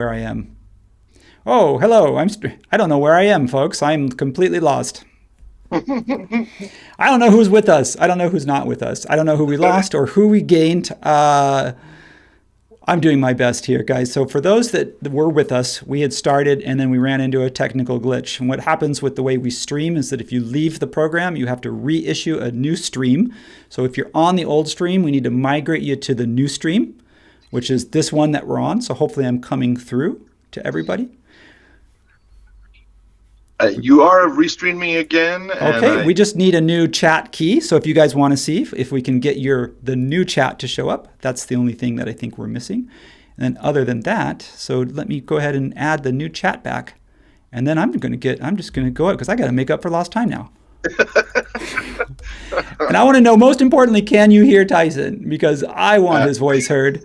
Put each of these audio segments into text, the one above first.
Where I am. Oh, hello. I don't know where I am, folks. I'm completely lost. I don't know who's with us. I don't know who's not with us. I don't know who we lost or who we gained. I'm doing my best here, guys. So for those that were with us, we had started and then we ran into a technical glitch. And what happens with the way we stream is that if you leave the program, you have to reissue a new stream. So if you're on the old stream, we need to migrate you to the new stream, which is this one that we're on. So hopefully I'm coming through to everybody. You are restreaming again. Okay, we just need a new chat key. So if you guys want to see if we can get the new chat to show up, that's the only thing that I think we're missing. And then other than that, so let me go ahead and add the new chat back. And then I'm just going to go out because I got to make up for lost time now. And I want to know, most importantly, can you hear Tyson? Because I want his voice heard.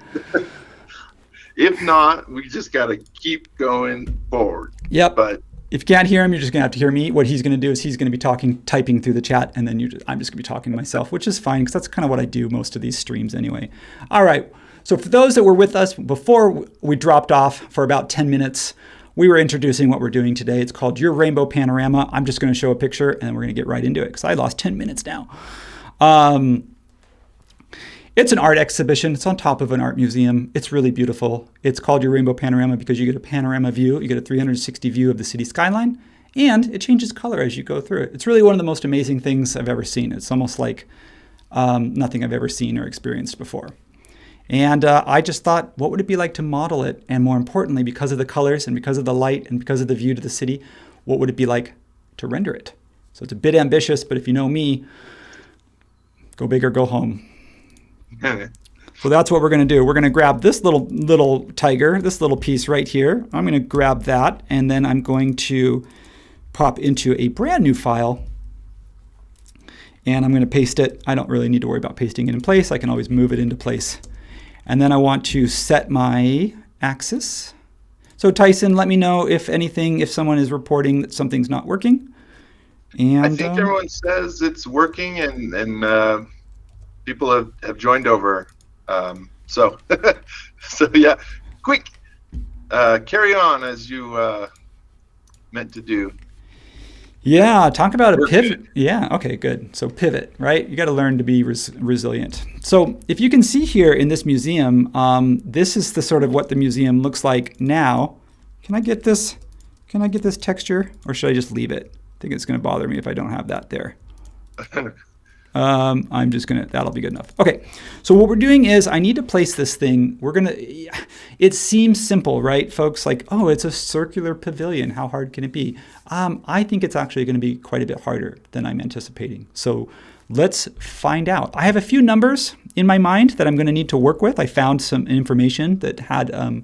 If not, we just got to keep going forward. Yep. But if you can't hear him, you're just going to have to hear me. What he's going to do is he's going to be typing through the chat, and then I'm just going to be talking to myself, which is fine because that's kind of what I do most of these streams anyway. All right. So for those that were with us before we dropped off for about 10 minutes, we were introducing what we're doing today. It's called Your Rainbow Panorama. I'm just going to show a picture, and then we're going to get right into it because I lost 10 minutes now. It's an art exhibition. It's on top of an art museum. It's really beautiful. It's called Your Rainbow Panorama because you get a panorama view. You get a 360 view of the city skyline, and it changes color as you go through it. It's really one of the most amazing things I've ever seen. It's almost like nothing I've ever seen or experienced before. And I just thought, what would it be like to model it? And more importantly, because of the colors and because of the light and because of the view to the city, what would it be like to render it? So it's a bit ambitious, but if you know me, go big or go home. So that's what we're going to do. We're going to grab this little tiger, this little piece right here. I'm going to grab that, and then I'm going to pop into a brand new file, and I'm going to paste it. I don't really need to worry about pasting it in place. I can always move it into place. And then I want to set my axis. So Tyson, let me know if someone is reporting that something's not working. And I think everyone says it's working, and people have joined over. So yeah, quick, carry on as you meant to do. Yeah, talk about a pivot. Yeah, okay, good. So pivot, right? You got to learn to be resilient. So if you can see here in this museum, this is the sort of what the museum looks like now. Can I get this texture, or should I just leave it? I think it's going to bother me if I don't have that there. I'm just that'll be good enough. Okay, so what we're doing is I need to place this thing. It seems simple, right, folks? Like, oh, it's a circular pavilion. How hard can it be? I think it's actually going to be quite a bit harder than I'm anticipating. So let's find out. I have a few numbers in my mind that I'm going to need to work with. I found some information that had a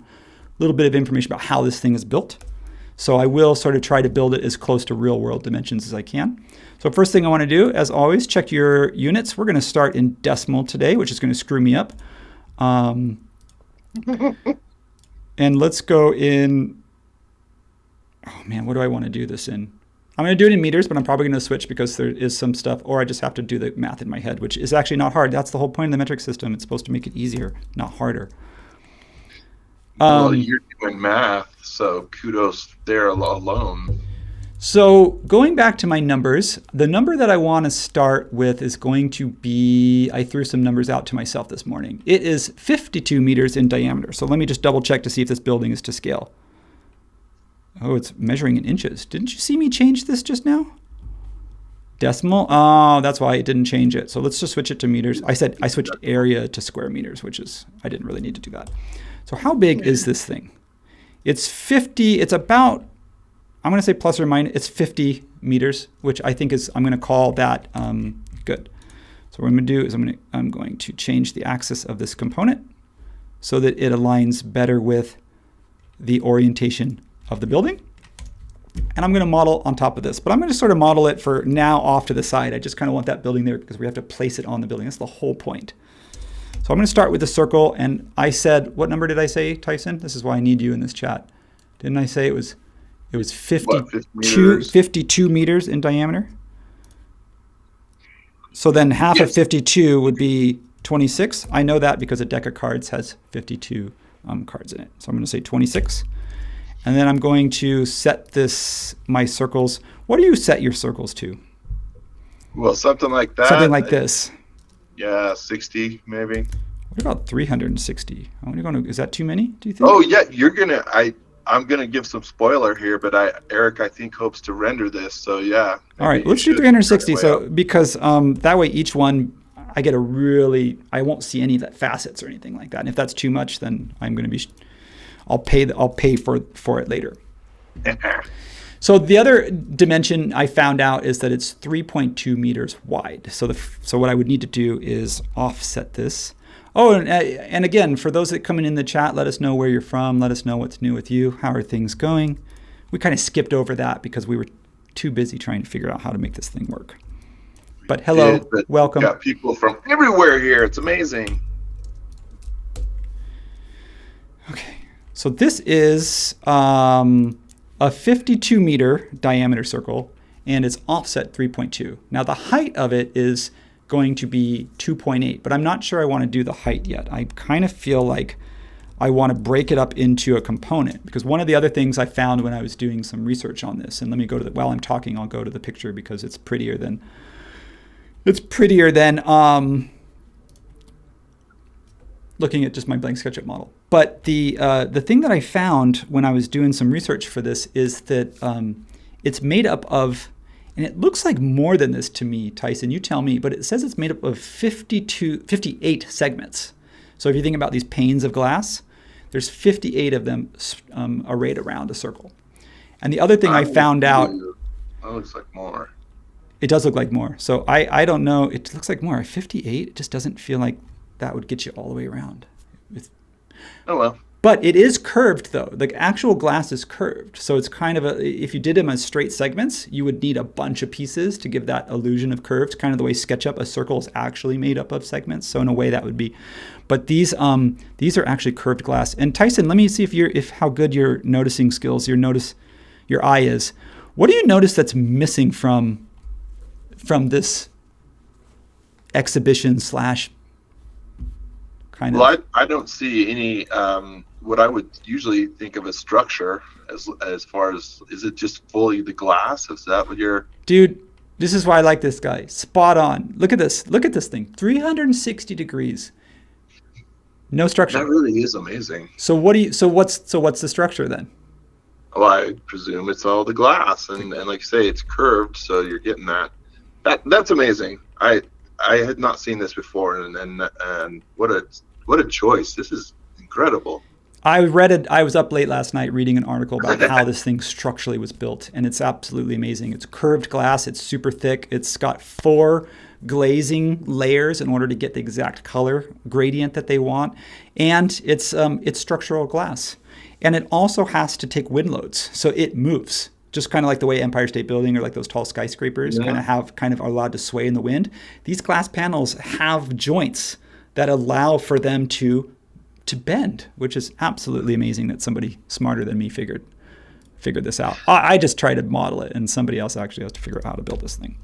little bit of information about how this thing is built. So I will sort of try to build it as close to real world dimensions as I can. So first thing I want to do, as always, check your units. We're going to start in decimal today, which is going to screw me up. And let's go in, oh man, what do I want to do this in? I'm going to do it in meters, but I'm probably going to switch because there is some stuff, or I just have to do the math in my head, which is actually not hard. That's the whole point of the metric system. It's supposed to make it easier, not harder. Well, you're doing math, so kudos there alone. So going back to my numbers, the number that I want to start with is going to be, I threw some numbers out to myself this morning. It is 52 meters in diameter. So let me just double check to see if this building is to scale. Oh, it's measuring in inches. Didn't you see me change this just now? Decimal? Oh, that's why it didn't change it. So let's just switch it to meters. I switched area to square meters, I didn't really need to do that. So how big is this thing? It's about, I'm going to say plus or minus, it's 50 meters, which I think I'm going to call that good. So what I'm going to do is I'm going to change the axis of this component so that it aligns better with the orientation of the building. And I'm going to model on top of this, but I'm going to sort of model it for now off to the side. I just kind of want that building there because we have to place it on the building. That's the whole point. So I'm going to start with the circle, and I said, what number did I say, Tyson? This is why I need you in this chat. Didn't I say it was 52 meters in diameter? So then half of 52 would be 26. I know that because a deck of cards has 52 cards in it. So I'm going to say 26. And then I'm going to set my circles. What do you set your circles to? Well, something like that. Something like this. Yeah, 60 maybe. What about 360? Is that too many, do you think? Oh yeah, I'm gonna give some spoiler here, but Eric I think hopes to render this, so yeah. All right, let's do 360. So because that way each one I get I won't see any facets or anything like that. And if that's too much, then I'll pay for it later. So the other dimension I found out is that it's 3.2 meters wide. So what I would need to do is offset this. Oh, and again, for those that come in the chat, let us know where you're from. Let us know what's new with you. How are things going? We kind of skipped over that because we were too busy trying to figure out how to make this thing work. But hello, welcome. Got people from everywhere here. It's amazing. Okay, so this is a 52 meter diameter circle, and it's offset 3.2. Now the height of it is going to be 2.8, but I'm not sure I want to do the height yet. I kind of feel like I want to break it up into a component, because one of the other things I found when I was doing some research on this, and let me go to while I'm talking, I'll go to the picture because it's prettier than looking at just my blank SketchUp model. But the thing that I found when I was doing some research for this is that it's made up of, and it looks like more than this to me, Tyson, you tell me, but it says it's made up of 58 segments. So if you think about these panes of glass, there's 58 of them arrayed around a circle. And the other thing I found out... That looks like more. It does look like more. So I don't know. It looks like more. 58, it just doesn't feel like that would get you all the way around. Oh, well. But it is curved, though. The actual glass is curved. So it's kind of if you did them as straight segments, you would need a bunch of pieces to give that illusion of curved, kind of the way SketchUp, a circle is actually made up of segments. So in a way that would be, but these are actually curved glass. And Tyson, let me see if how good your noticing skills, your eye is. What do you notice that's missing from this exhibition / kind of? Well, I don't see any what I would usually think of as structure as far as, is it just fully the glass? Is that what you're... Dude, this is why I like this guy. Spot on. Look at this. Look at this thing. 360 degrees. No structure. That really is amazing. So what's the structure then? Well, I presume it's all the glass, and like you say, it's curved, so you're getting that. That's amazing. I had not seen this before, and what a choice. This is incredible. I was up late last night reading an article about how this thing structurally was built, and it's absolutely amazing. It's curved glass. It's super thick. It's got 4 glazing layers in order to get the exact color gradient that they want, and it's structural glass. And it also has to take wind loads, so it moves. Just kind of like the way Empire State Building or like those tall skyscrapers kind of are allowed to sway in the wind. These glass panels have joints that allow for them to bend, which is absolutely amazing that somebody smarter than me figured this out. I just try to model it, and somebody else actually has to figure out how to build this thing.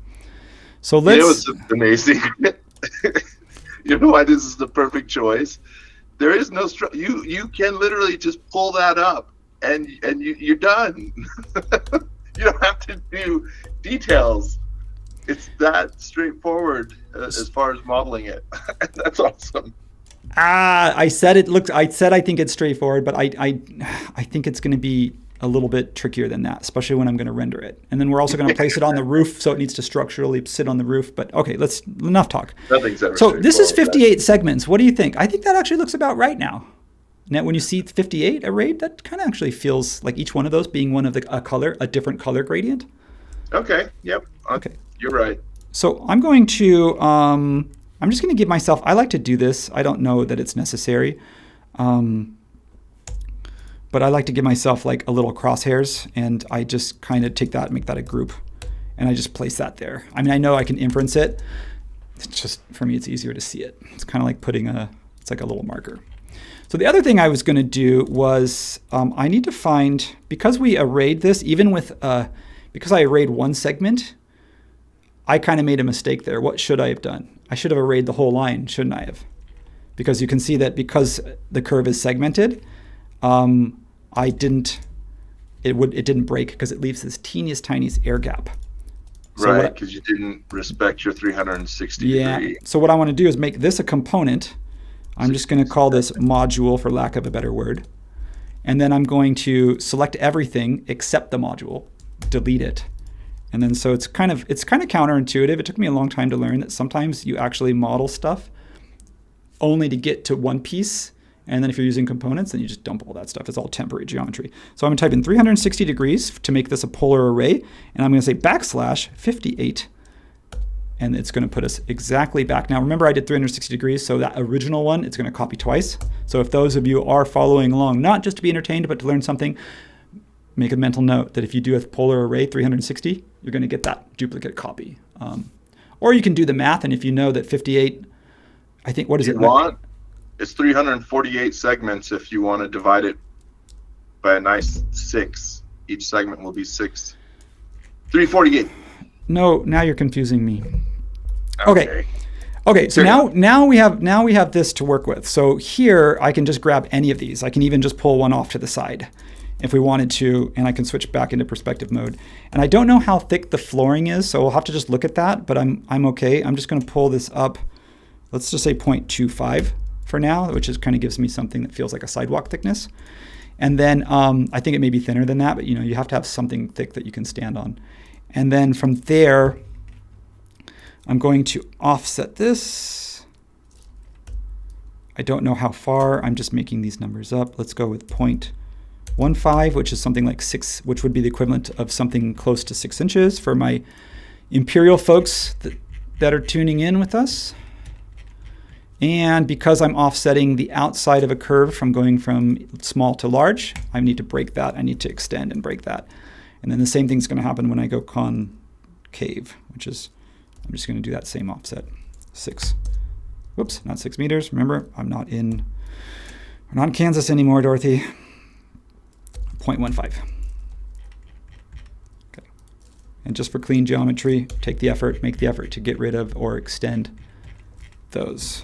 So let's... It was amazing. You know why this is the perfect choice? There is no you can literally just pull that up and you're done. You don't have to do details. It's that straightforward as far as modeling it. That's awesome. I said I think it's straightforward, but I think it's going to be a little bit trickier than that, especially when I'm going to render it. And then we're also going to place it on the roof, so it needs to structurally sit on the roof. But okay, enough talk. Nothing's ever so this is 58 segments. What do you think? I think that actually looks about right now. Now, when you see 58 arrayed, that kind of actually feels like each one of those being one of a different color gradient. Okay. Yep. Okay. You're right. So I'm going to, I'm just going to give myself, I like to do this. I don't know that it's necessary. But I like to give myself like a little crosshairs, and I just kind of take that and make that a group, and I just place that there. I mean, I know I can inference it. It's just, for me, it's easier to see it. It's kind of like it's like a little marker. So the other thing I was going to do was I need to find, because we arrayed this, even with, because I arrayed one segment, I kind of made a mistake there. What should I have done? I should have arrayed the whole line, shouldn't I have? Because you can see that because the curve is segmented, I didn't it didn't break because it leaves this tiniest air gap. So right, because you didn't respect your 360 degree. So what I want to do is make this a component. I'm just going to call this module for lack of a better word. And then I'm going to select everything except the module, delete it. And then so it's kind of counterintuitive. It took me a long time to learn that sometimes you actually model stuff only to get to one piece. And then if you're using components, then you just dump all that stuff. It's all temporary geometry. So I'm going to type in 360 degrees to make this a polar array. And I'm going to say \58. And it's going to put us exactly back. Now, remember I did 360 degrees, so that original one, it's going to copy twice. So if those of you are following along, not just to be entertained, but to learn something, make a mental note that if you do a polar array 360, you're going to get that duplicate copy. Or you can do the math, and if you know that 58, I think, what is it? It's 348 segments if you want to divide it by a nice 6. Each segment will be 6. 348. No, now you're confusing me. Okay. So now we have this to work with. So here I can just grab any of these. I can even just pull one off to the side if we wanted to, and I can switch back into perspective mode. And I don't know how thick the flooring is, so we'll have to just look at that, but I'm okay. I'm just going to pull this up. Let's just say 0.25 for now, which is kind of gives me something that feels like a sidewalk thickness. And then I think it may be thinner than that, but you have to have something thick that you can stand on. And then from there, I'm going to offset this. I don't know how far. I'm just making these numbers up. Let's go with 0.15, which is something like 6, which would be the equivalent of something close to 6 inches for my imperial folks that are tuning in with us. And because I'm offsetting the outside of a curve from going from small to large, I need to break that. I need to extend and break that. And then the same thing's going to happen when I go concave, which is, I'm just going to do that same offset. 6. Whoops, not 6 meters. Remember, we're not in Kansas anymore, Dorothy. 0.15. Okay. And just for clean geometry, make the effort to get rid of or extend those.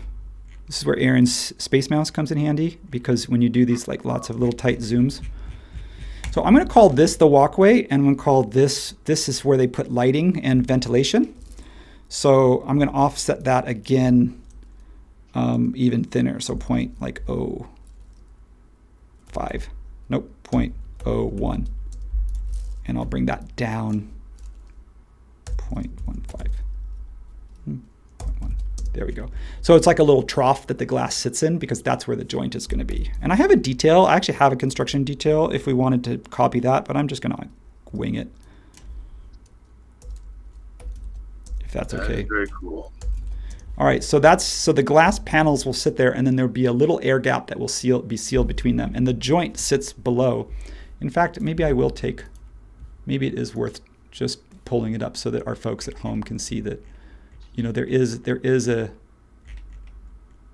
This is where Aaron's Space Mouse comes in handy, because when you do these like lots of little tight zooms. So I'm going to call this the walkway, and I'm going to call this is where they put lighting and ventilation. So I'm going to offset that again even thinner, so 0.05. Nope, 0.01. And I'll bring that down 0.15. 0.1. There we go. So it's like a little trough that the glass sits in, because that's where the joint is going to be. And I have a detail. I actually have a construction detail if we wanted to copy that, but I'm just going to wing it. If that's okay. That's very cool. All right, so the glass panels will sit there, and then there'll be a little air gap that will be sealed between them, and the joint sits below. In fact, maybe it is worth just pulling it up so that our folks at home can see that, there is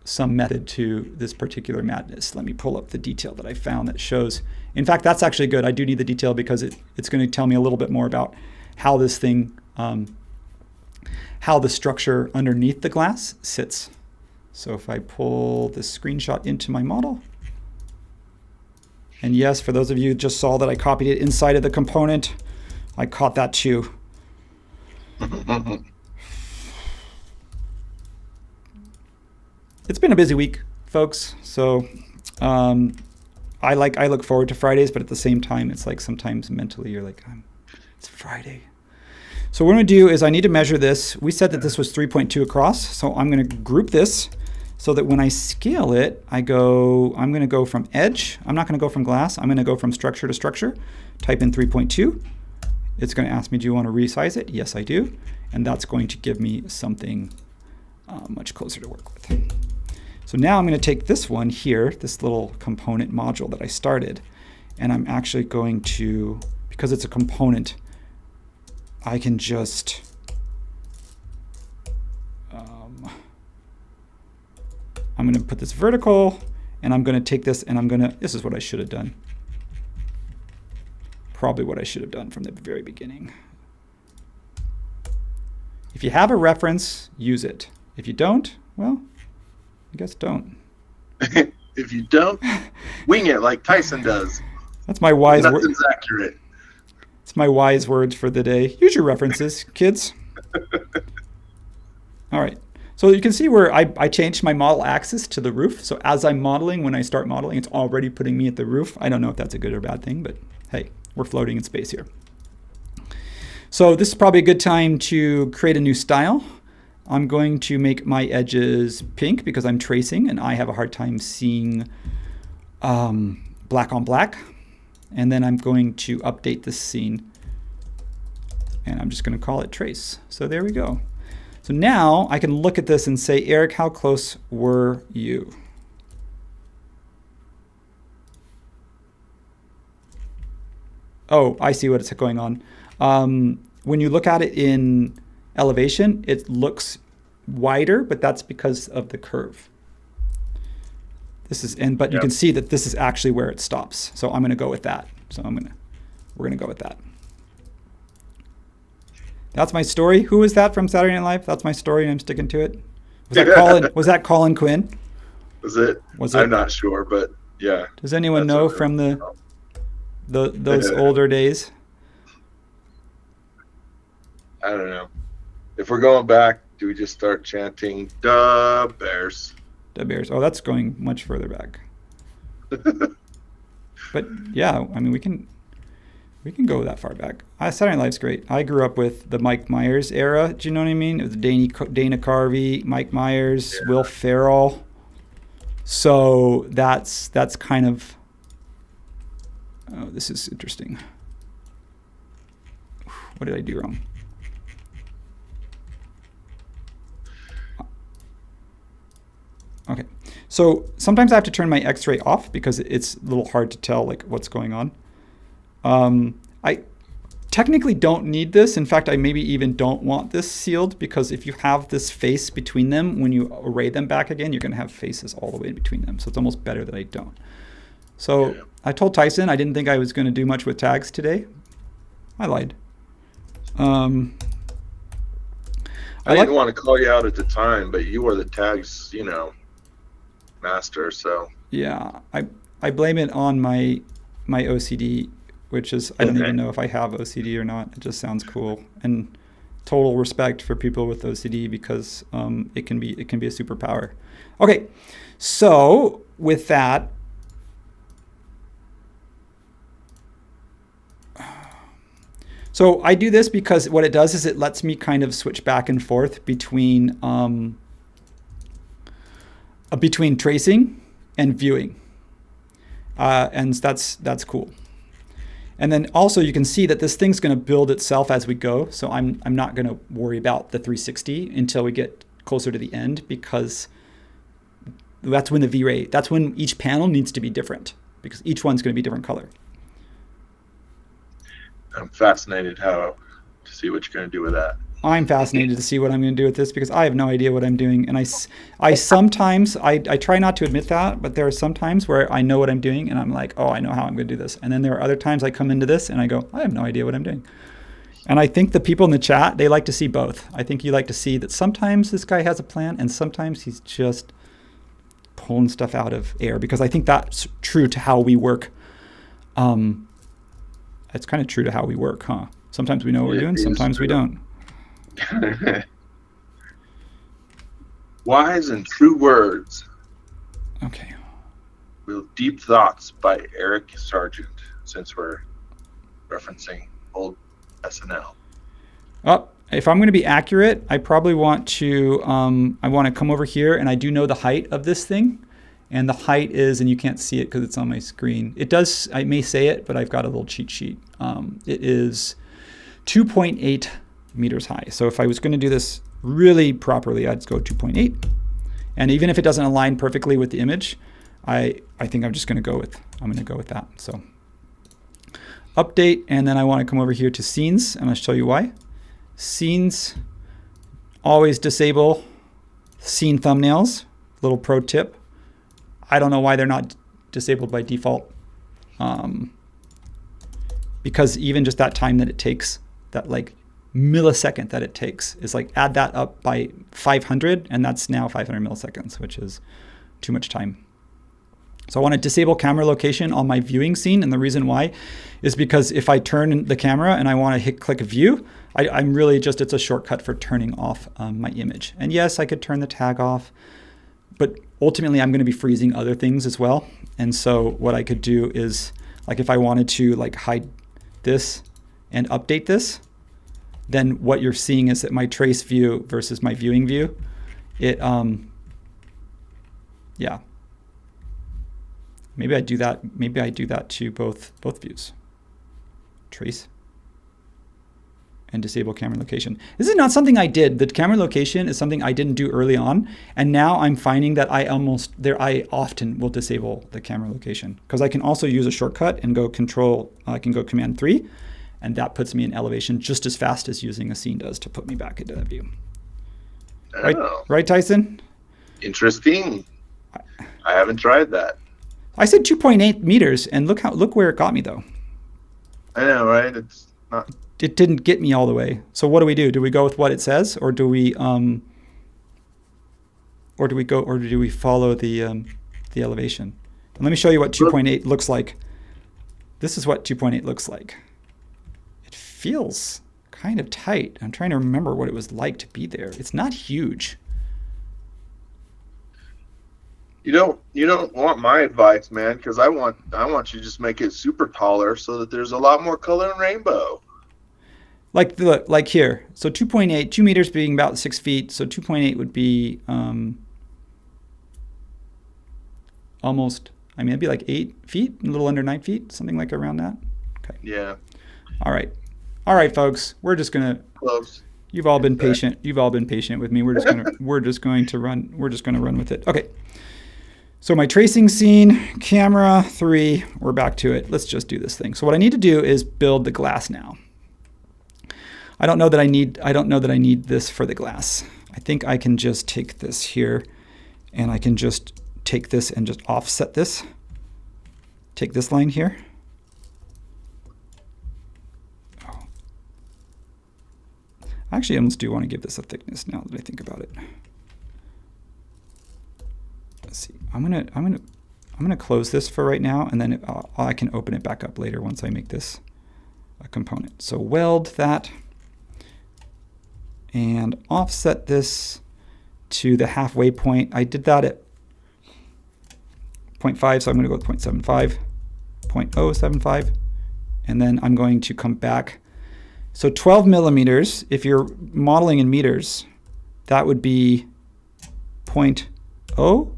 some method to this particular madness. Let me pull up the detail that I found that shows. In fact, that's actually good. I do need the detail because it's going to tell me a little bit more about how this thing, how the structure underneath the glass sits. So if I pull this screenshot into my model, and yes, for those of you who just saw that I copied it inside of the component, I caught that too. It's been a busy week, folks. So I look forward to Fridays, but at the same time, it's like sometimes mentally you're like, it's Friday. So what I'm going to do is I need to measure this. We said that this was 3.2 across, so I'm going to group this so that when I scale it, I'm going to go from edge. I'm not going to go from glass. I'm going to go from structure to structure. Type in 3.2. It's going to ask me, do you want to resize it? Yes, I do. And that's going to give me something much closer to work with. So now I'm going to take this one here, this little component module that I started, and I'm actually going to, because it's a component, I can just I'm going to put this vertical, and I'm going to take this, and this is what I should have done. Probably what I should have done from the very beginning. If you have a reference, use it. If you don't, well, I guess don't. If you don't, wing it like Tyson does. That's my wise word. Nothing's accurate. It's my wise words for the day. Use your references, kids. All right. So you can see where I changed my model axis to the roof. So as I'm modeling, when I start modeling, it's already putting me at the roof. I don't know if that's a good or bad thing, but hey, we're floating in space here. So this is probably a good time to create a new style. I'm going to make my edges pink because I'm tracing and I have a hard time seeing black on black. And then I'm going to update this scene and I'm just going to call it trace. So there we go. So now I can look at this and say, Eric, how close were you? Oh, I see what's going on. When you look at it in elevation, it looks wider, but that's because of the curve. This is, but you can see that this is actually where it stops. So I'm going to go with that. So we're going to go with that. That's my story. Who was that from Saturday Night Live? That's my story, and I'm sticking to it. Was that Colin? Was that Colin Quinn? Was it? I'm not sure, but yeah. Does anyone know from those older days? I don't know. If we're going back, do we just start chanting "Da Bears"? Da Bears. Oh, that's going much further back. But yeah, I mean, we can go that far back. Saturday Night Live's great. I grew up with the Mike Myers era. Do you know what I mean? It was Dana Carvey, Mike Myers, Will Ferrell. So that's kind of. Oh, this is interesting. What did I do wrong? Okay, so sometimes I have to turn my X-ray off because it's a little hard to tell like what's going on. I technically don't need this. In fact, I maybe even don't want this sealed because if you have this face between them, when you array them back again, you're going to have faces all the way in between them. So it's almost better that I don't. So I told Tyson I didn't think I was going to do much with tags today. I lied. I didn't want to call you out at the time, but you were the tags, master. So yeah, I blame it on my OCD, which is I don't even know if I have OCD or not. It just sounds cool, and total respect for people with OCD because it can be a superpower. Okay, so with that. So I do this because what it does is it lets me kind of switch back and forth between tracing and viewing, and that's cool. And then also you can see that this thing's going to build itself as we go. So I'm not going to worry about the 360 until we get closer to the end because that's when the V-Ray, that's when each panel needs to be different because each one's going to be different color. I'm fascinated to see what you're going to do with that. I'm fascinated to see what I'm going to do with this because I have no idea what I'm doing. And I sometimes, I try not to admit that, but there are some times where I know what I'm doing and I'm like, oh, I know how I'm going to do this. And then there are other times I come into this and I go, I have no idea what I'm doing. And I think the people in the chat, they like to see both. I think you like to see that sometimes this guy has a plan and sometimes he's just pulling stuff out of air because I think that's true to how we work. It's kind of true to how we work, huh? Sometimes we know what we're doing, sometimes we don't. Wise and True Words. Okay. With Deep Thoughts by Eric Sargent, since we're referencing old SNL. If I'm going to be accurate, I probably want to, I want to come over here and I do know the height of this thing. And the height is, and you can't see it because it's on my screen. It does, I may say it, but I've got a little cheat sheet. It is 2.8 meters high. So if I was going to do this really properly, I'd go 2.8. And even if it doesn't align perfectly with the image, I think I'm just going to go with that. So update, and then I want to come over here to scenes, and I'll show you why. Scenes, always disable scene thumbnails. Little pro tip. I don't know why they're not disabled by default. Because even just that time that it takes, that like millisecond that it takes is like add that up by 500 and that's now 500 milliseconds, which is too much time. So I want to disable camera location on my viewing scene. And the reason why is because if I turn the camera and I want to click view, I'm really just, it's a shortcut for turning off my image. And yes, I could turn the tag off, but ultimately I'm going to be freezing other things as well. And so what I could do is, like, if I wanted to like hide this and update this, then what you're seeing is that my trace view versus my viewing view, yeah. Maybe I do that. Maybe I do that to both views. Trace and disable camera location. This is not something I did. The camera location is something I didn't do early on, and now I'm finding that I often will disable the camera location because I can also use a shortcut and go I can go Command 3, and that puts me in elevation just as fast as using a scene does to put me back into that view. Oh. Right, Tyson? Interesting. I haven't tried that. I said 2.8 meters, and look where it got me though. I know, right? It's not. It didn't get me all the way. So what do? Do we go with what it says, or do we follow the elevation? And let me show you what 2.8 looks like. This is what 2.8 looks like. It feels kind of tight. I'm trying to remember what it was like to be there. It's not huge. You don't want my advice, man, because I want you to just make it super taller so that there's a lot more color and rainbow. Like here. So 2.8, 2 meters being about 6 feet. So 2.8 would be almost, it'd be like 8 feet, a little under 9 feet, something like around that. Okay. Yeah. All right, folks. We're just gonna. Close. You've all been patient. You've all been patient with me. We're just going to run with it. Okay. So my tracing scene, camera 3, we're back to it. Let's just do this thing. So what I need to do is build the glass now. I don't know that I need this for the glass. I think I can just take this here and I can just take this and just offset this. Take this line here. Oh. Actually, I almost do want to give this a thickness now that I think about it. Let's see. I'm gonna close this for right now, and then I can open it back up later once I make this a component. So weld that and offset this to the halfway point. I did that at 0.5, so I'm going to go with 0.75, 0.075, and then I'm going to come back. So 12 millimeters, if you're modeling in meters, that would be 0.012?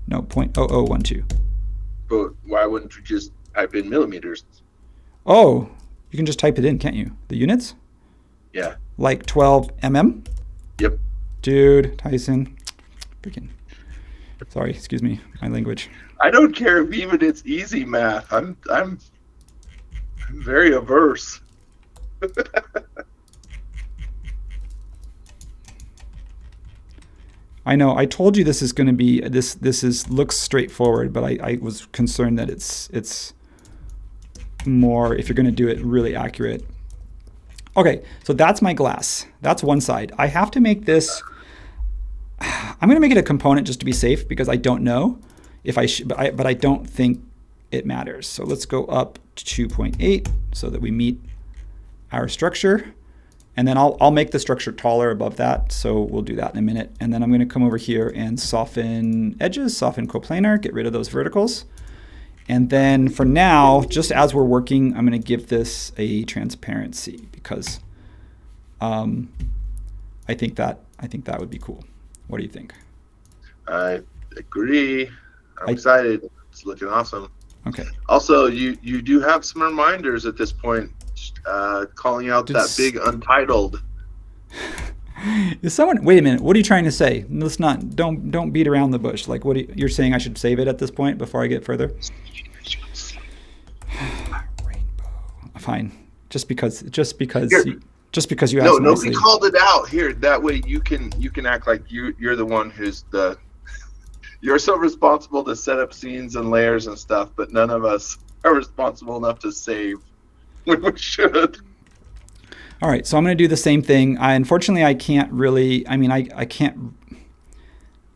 No, 0.0012. But why wouldn't you just type in millimeters? Oh, you can just type it in, can't you? The units? Yeah. Like 12 mm? Yep. Dude, Tyson. Freaking. Sorry, excuse me, my language. I don't care if even it's easy math. I'm very averse. I know. I told you this is going to be looks straightforward, but I was concerned that it's more if you're going to do it really accurate. Okay, so that's my glass. That's one side. I have to make this. I'm going to make it a component just to be safe because I don't know if I should, but I don't think it matters. So let's go up to 2.8 so that we meet our structure. And then I'll make the structure taller above that, so we'll do that in a minute. And then I'm going to come over here and soften edges, soften coplanar, get rid of those verticals. And then for now, just as we're working, I'm going to give this a transparency because I think that would be cool. What do you think? I agree. I'm excited. It's looking awesome. Okay. Also, you do have some reminders at this point. Calling out that big untitled. Is someone? Wait a minute. What are you trying to say? Let's not. Don't beat around the bush. Like what? You're saying I should save it at this point before I get further? Rainbow. Fine. Just because you asked. No, nobody called it out here. That way you can act like you're the one who's the. You're so responsible to set up scenes and layers and stuff, but none of us are responsible enough to save. We should. All right, so I'm going to do the same thing. Unfortunately, I can't really. I mean, I can't.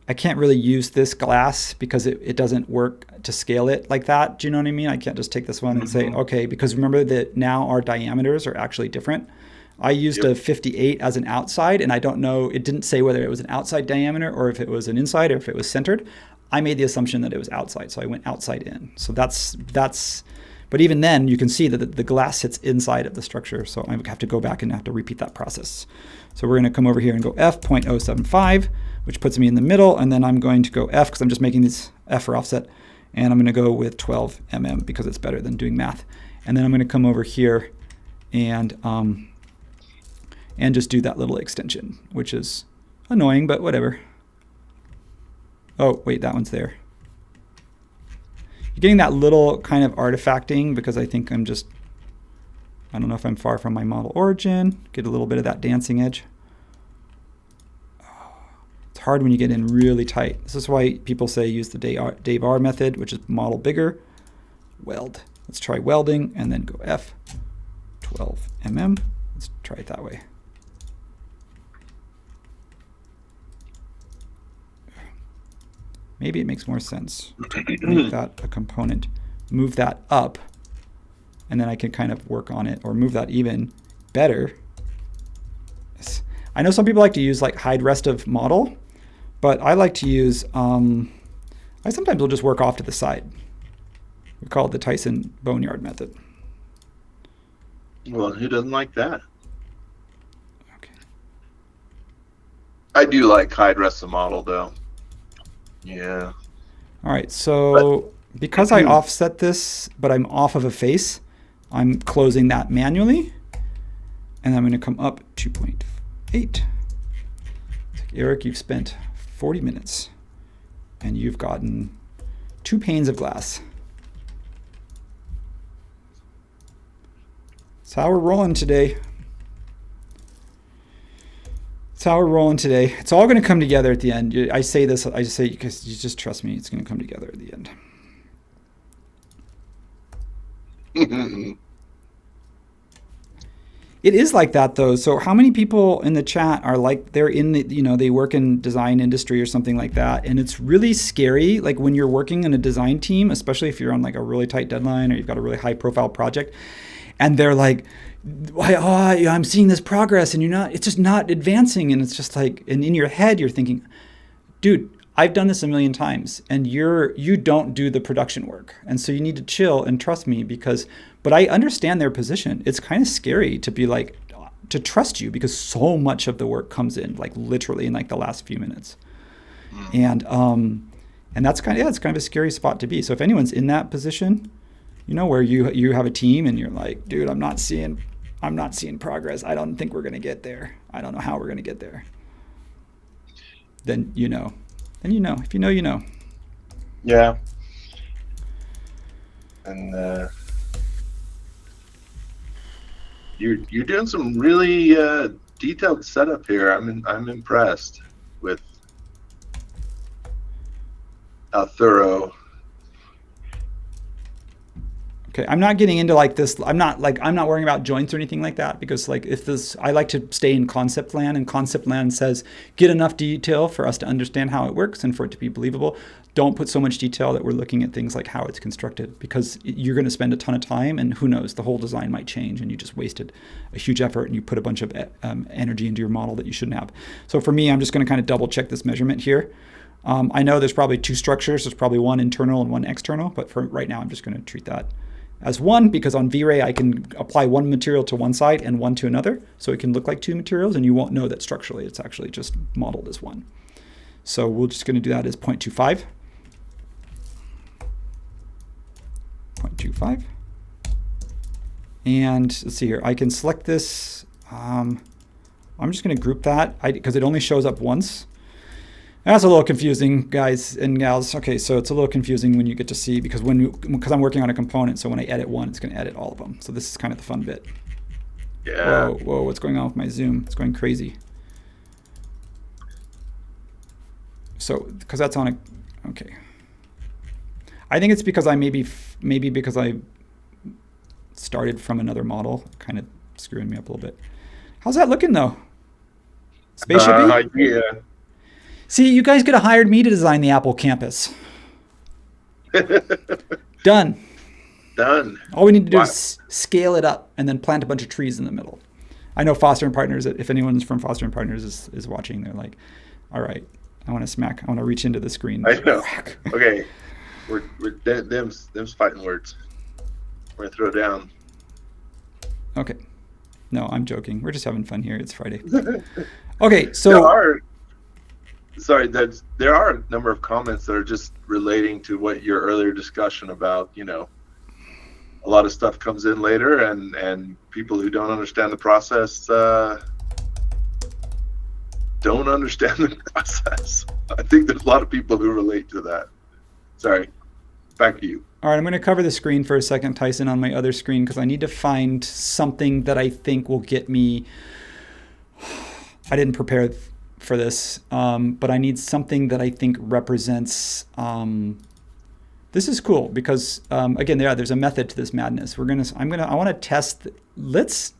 I can't really use this glass because it doesn't work to scale it like that. Do you know what I mean? I can't just take this one and say, okay, because remember that now our diameters are actually different. I used a 58 as an outside, and I don't know, it didn't say whether it was an outside diameter or if it was an inside or if it was centered. I made the assumption that it was outside, so I went outside in. So that's, but even then you can see that the glass sits inside of the structure. So I have to go back and have to repeat that process. So we're going to come over here and go f 0.075, which puts me in the middle. And then I'm going to go f, because I'm just making this f for offset. And I'm going to go with 12 mm because it's better than doing math. And then I'm going to come over here and just do that little extension, which is annoying, but whatever. Oh, wait, that one's there. You're getting that little kind of artifacting because I think I don't know if I'm far from my model origin. Get a little bit of that dancing edge. It's hard when you get in really tight. This is why people say use the Dave R method, which is model bigger, weld. Let's try welding and then go F, 12 mm. Let's try it that way. Maybe it makes more sense to make that a component, move that up, and then I can kind of work on it, or move that even better. I know some people like to use like hide rest of model, but I like to use, I sometimes will just work off to the side. We call it the Tyson Boneyard method. Well, who doesn't like that? Okay. I do like hide rest of model though. Yeah. All right, so because I offset this, but I'm off of a face, I'm closing that manually, and I'm going to come up 2.8. It's like, Eric, you've spent 40 minutes, and you've gotten 2 panes of glass. That's how we're rolling today. It's all going to come together at the end. I say this, I just say, because you just trust me, it's going to come together at the end. It is like that though. So how many people in the chat are like, they're in the, they work in design industry or something like that. And it's really scary. Like when you're working in a design team, especially if you're on like a really tight deadline or you've got a really high profile project, and they're like, I'm seeing this progress and it's just not advancing. And it's just like, and in your head, you're thinking, dude, I've done this a million times and you don't do the production work. And so you need to chill and trust me but I understand their position. It's kind of scary to be like, to trust you because so much of the work comes in like literally in like the last few minutes. And that's it's kind of a scary spot to be. So if anyone's in that position, where you have a team and you're like, dude, I'm not seeing progress. I don't think we're going to get there. I don't know how we're going to get there. Then If you know, you know. Yeah. And you're doing some really detailed setup here. I'm impressed with how thorough. Okay, I'm not getting into like this. I'm not worrying about joints or anything like that because like I like to stay in concept land, and concept land says get enough detail for us to understand how it works and for it to be believable. Don't put so much detail that we're looking at things like how it's constructed because you're going to spend a ton of time and who knows, the whole design might change and you just wasted a huge effort and you put a bunch of energy into your model that you shouldn't have. So for me, I'm just going to kind of double check this measurement here. I know there's probably 2 structures. There's probably one internal and one external, but for right now, I'm just going to treat that as one because on V-Ray I can apply one material to one side and one to another, so it can look like 2 materials and you won't know that structurally it's actually just modeled as one. So we're just going to do that as 0.25. 0.25. And let's see here, I can select this. I'm just going to group that because it only shows up once. That's a little confusing, guys and gals. Okay, so it's a little confusing when you get to see because I'm working on a component, so when I edit one, it's going to edit all of them. So this is kind of the fun bit. Yeah. Whoa, what's going on with my zoom? It's going crazy. So, because that's on a, okay. I think it's because I maybe because I started from another model, kind of screwing me up a little bit. How's that looking though? Spaceship-y? Yeah. See, you guys could have hired me to design the Apple campus. Done. Done. All we need to do is scale it up and then plant a bunch of trees in the middle. I know Foster and Partners, if anyone's from Foster and Partners is watching, they're like, all right, I want to reach into the screen. I know. Okay. We're them's fighting words. We're going to throw down. Okay. No, I'm joking. We're just having fun here. It's Friday. Okay, so there are a number of comments that are just relating to what your earlier discussion about, a lot of stuff comes in later, and people who don't understand the process don't understand the process. I think there's a lot of people who relate to that. Sorry, back to you. All right, I'm going to cover the screen for a second, Tyson, on my other screen, because I need to find something that I think will get me. I didn't prepare for this, but I need something that I think represents. This is cool because again, there's a method to this madness. I want to test. Let's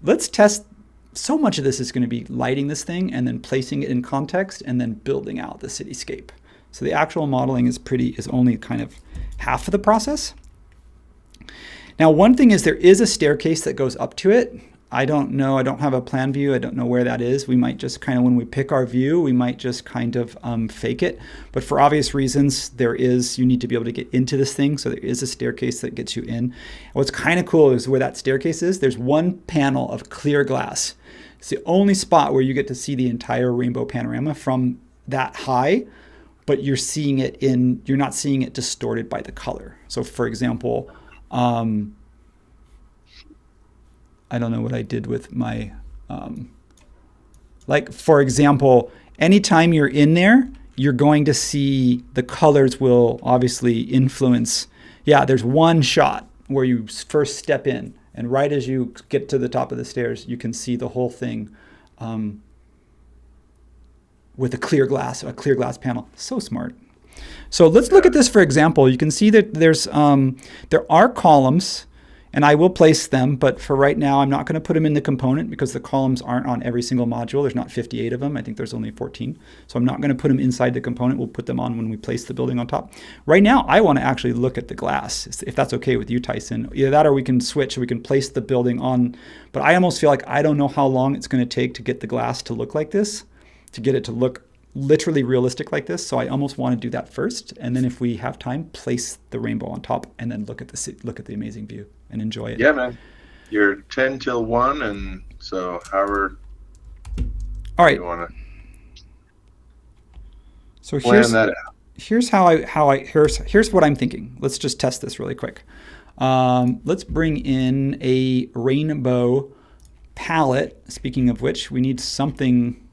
test. So much of this is going to be lighting this thing and then placing it in context and then building out the cityscape. So the actual modeling is only kind of half of the process. Now, one thing is there is a staircase that goes up to it. I don't know. I don't have a plan view. I don't know where that is. We might just kind of, when we pick our view, we might just kind of fake it. But for obvious reasons, you need to be able to get into this thing. So there is a staircase that gets you in. And what's kind of cool is where that staircase is, there's one panel of clear glass. It's the only spot where you get to see the entire rainbow panorama from that high, but you're not seeing it distorted by the color. So for example, I don't know what I did with my, for example, anytime you're in there, you're going to see the colors will obviously influence. Yeah, there's one shot where you first step in, and right as you get to the top of the stairs, you can see the whole thing with a clear glass panel. So smart. So let's look at this for example. You can see that there are columns. And I will place them, but for right now, I'm not going to put them in the component because the columns aren't on every single module. There's not 58 of them. I think there's only 14. So I'm not going to put them inside the component. We'll put them on when we place the building on top. Right now, I want to actually look at the glass, if that's okay with you, Tyson. Either that or we can switch. We can place the building on. But I almost feel like I don't know how long it's going to take to get the glass to look like this, to get it to look literally realistic like this. So I almost want to do that first. And then if we have time, place the rainbow on top and then look at the amazing view and enjoy it. Yeah, man. You're 10 till 1, and so however you want to plan that out. Here's what I'm thinking. Let's just test this really quick. Let's bring in a rainbow palette. Speaking of which, we need something.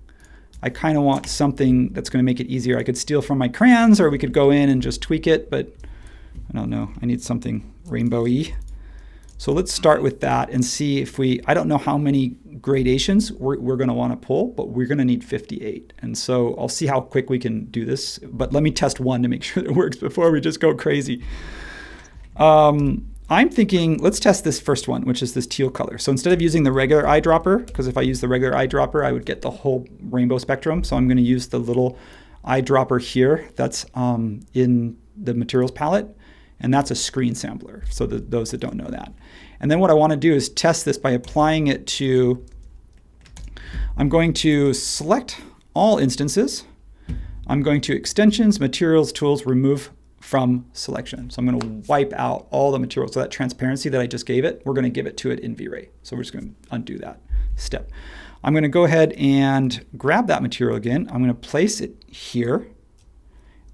I kind of want something that's going to make it easier. I could steal from my crayons, or we could go in and just tweak it, but I don't know. I need something rainbowy. So let's start with that and see if I don't know how many gradations we're going to want to pull, but we're going to need 58. And so I'll see how quick we can do this, but let me test one to make sure it works before we just go crazy. I'm thinking, let's test this first one, which is this teal color. So instead of using the regular eyedropper, because if I use the regular eyedropper, I would get the whole rainbow spectrum. So I'm going to use the little eyedropper here that's in the materials palette. And that's a screen sampler, so those that don't know that. And then what I want to do is test this by applying it to, I'm going to select all instances. I'm going to extensions, materials, tools, remove from selection. So I'm going to wipe out all the materials. So that transparency that I just gave it, we're going to give it to it in V-Ray. So we're just going to undo that step. I'm going to go ahead and grab that material again. I'm going to place it here.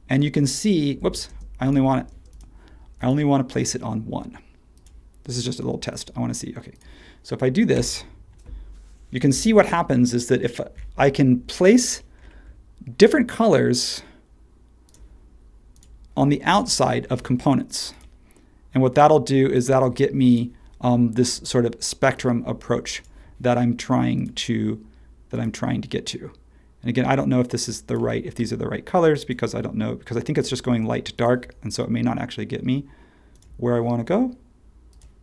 And you can see, whoops, I only want to place it on one. This is just a little test. I want to see, okay. So if I do this, you can see what happens is that if I can place different colors on the outside of components. And what that'll do is that'll get me this sort of spectrum approach that I'm trying to get to. And again, I don't know if these are the right colors because I don't know, because I think it's just going light to dark, and so it may not actually get me where I want to go.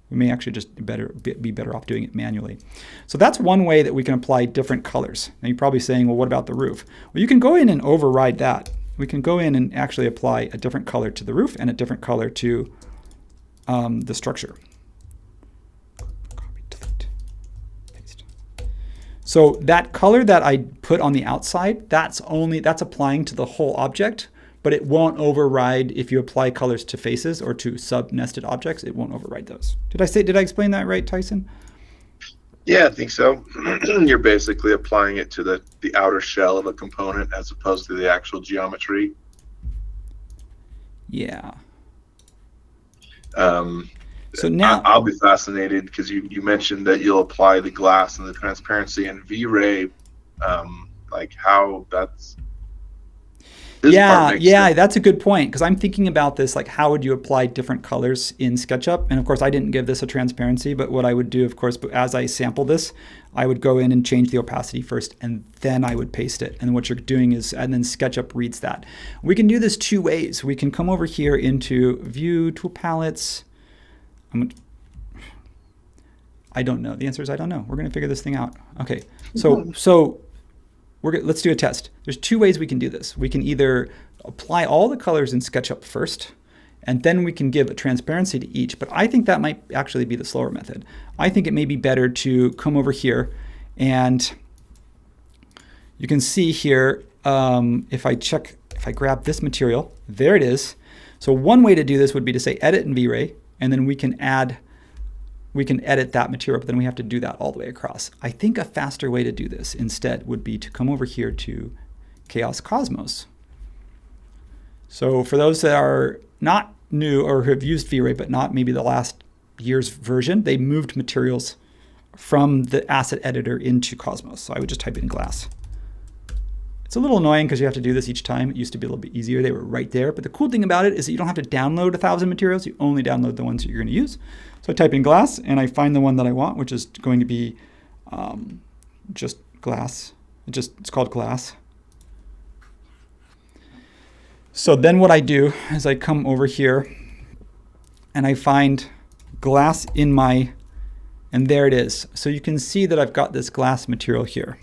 We may actually just be better off doing it manually. So that's one way that we can apply different colors. Now you're probably saying, well, what about the roof? Well, you can go in and override that. We can go in and actually apply a different color to the roof and a different color to the structure. Copy, delete, paste. So that color that I put on the outside, that's applying to the whole object, but it won't override if you apply colors to faces or to sub-nested objects. It won't override those. Did I explain that right, Tyson? Yeah, I think so. You're basically applying it to the outer shell of a component as opposed to the actual geometry. Yeah. So now I'll be fascinated because you mentioned that you'll apply the glass and the transparency and V-Ray, like how that's. Yeah, that's a good point, because I'm thinking about this, like how would you apply different colors in SketchUp? And of course, I didn't give this a transparency, but what I would do, of course, as I sample this, I would go in and change the opacity first, and then I would paste it. And what you're doing is, and then SketchUp reads that. We can do this two ways. We can come over here into View, Tool Palettes. I don't know. The answer is I don't know. We're going to figure this thing out. Okay, so let's do a test. There's two ways we can do this. We can either apply all the colors in SketchUp first, and then we can give a transparency to each, but I think that might actually be the slower method. I think it may be better to come over here, and you can see here, if I grab this material, there it is. So one way to do this would be to say edit in V-Ray, and then we can edit that material, but then we have to do that all the way across. I think a faster way to do this instead would be to come over here to Chaos Cosmos. So for those that are not new or who have used V-Ray, but not maybe the last year's version, they moved materials from the asset editor into Cosmos. So I would just type in glass. It's a little annoying because you have to do this each time. It used to be a little bit easier. They were right there. But the cool thing about it is that you don't have to download 1,000 materials. You only download the ones that you're going to use. So I type in glass, and I find the one that I want, which is going to be just glass. It's called glass. So then what I do is I come over here, and I find glass in and there it is. So you can see that I've got this glass material here.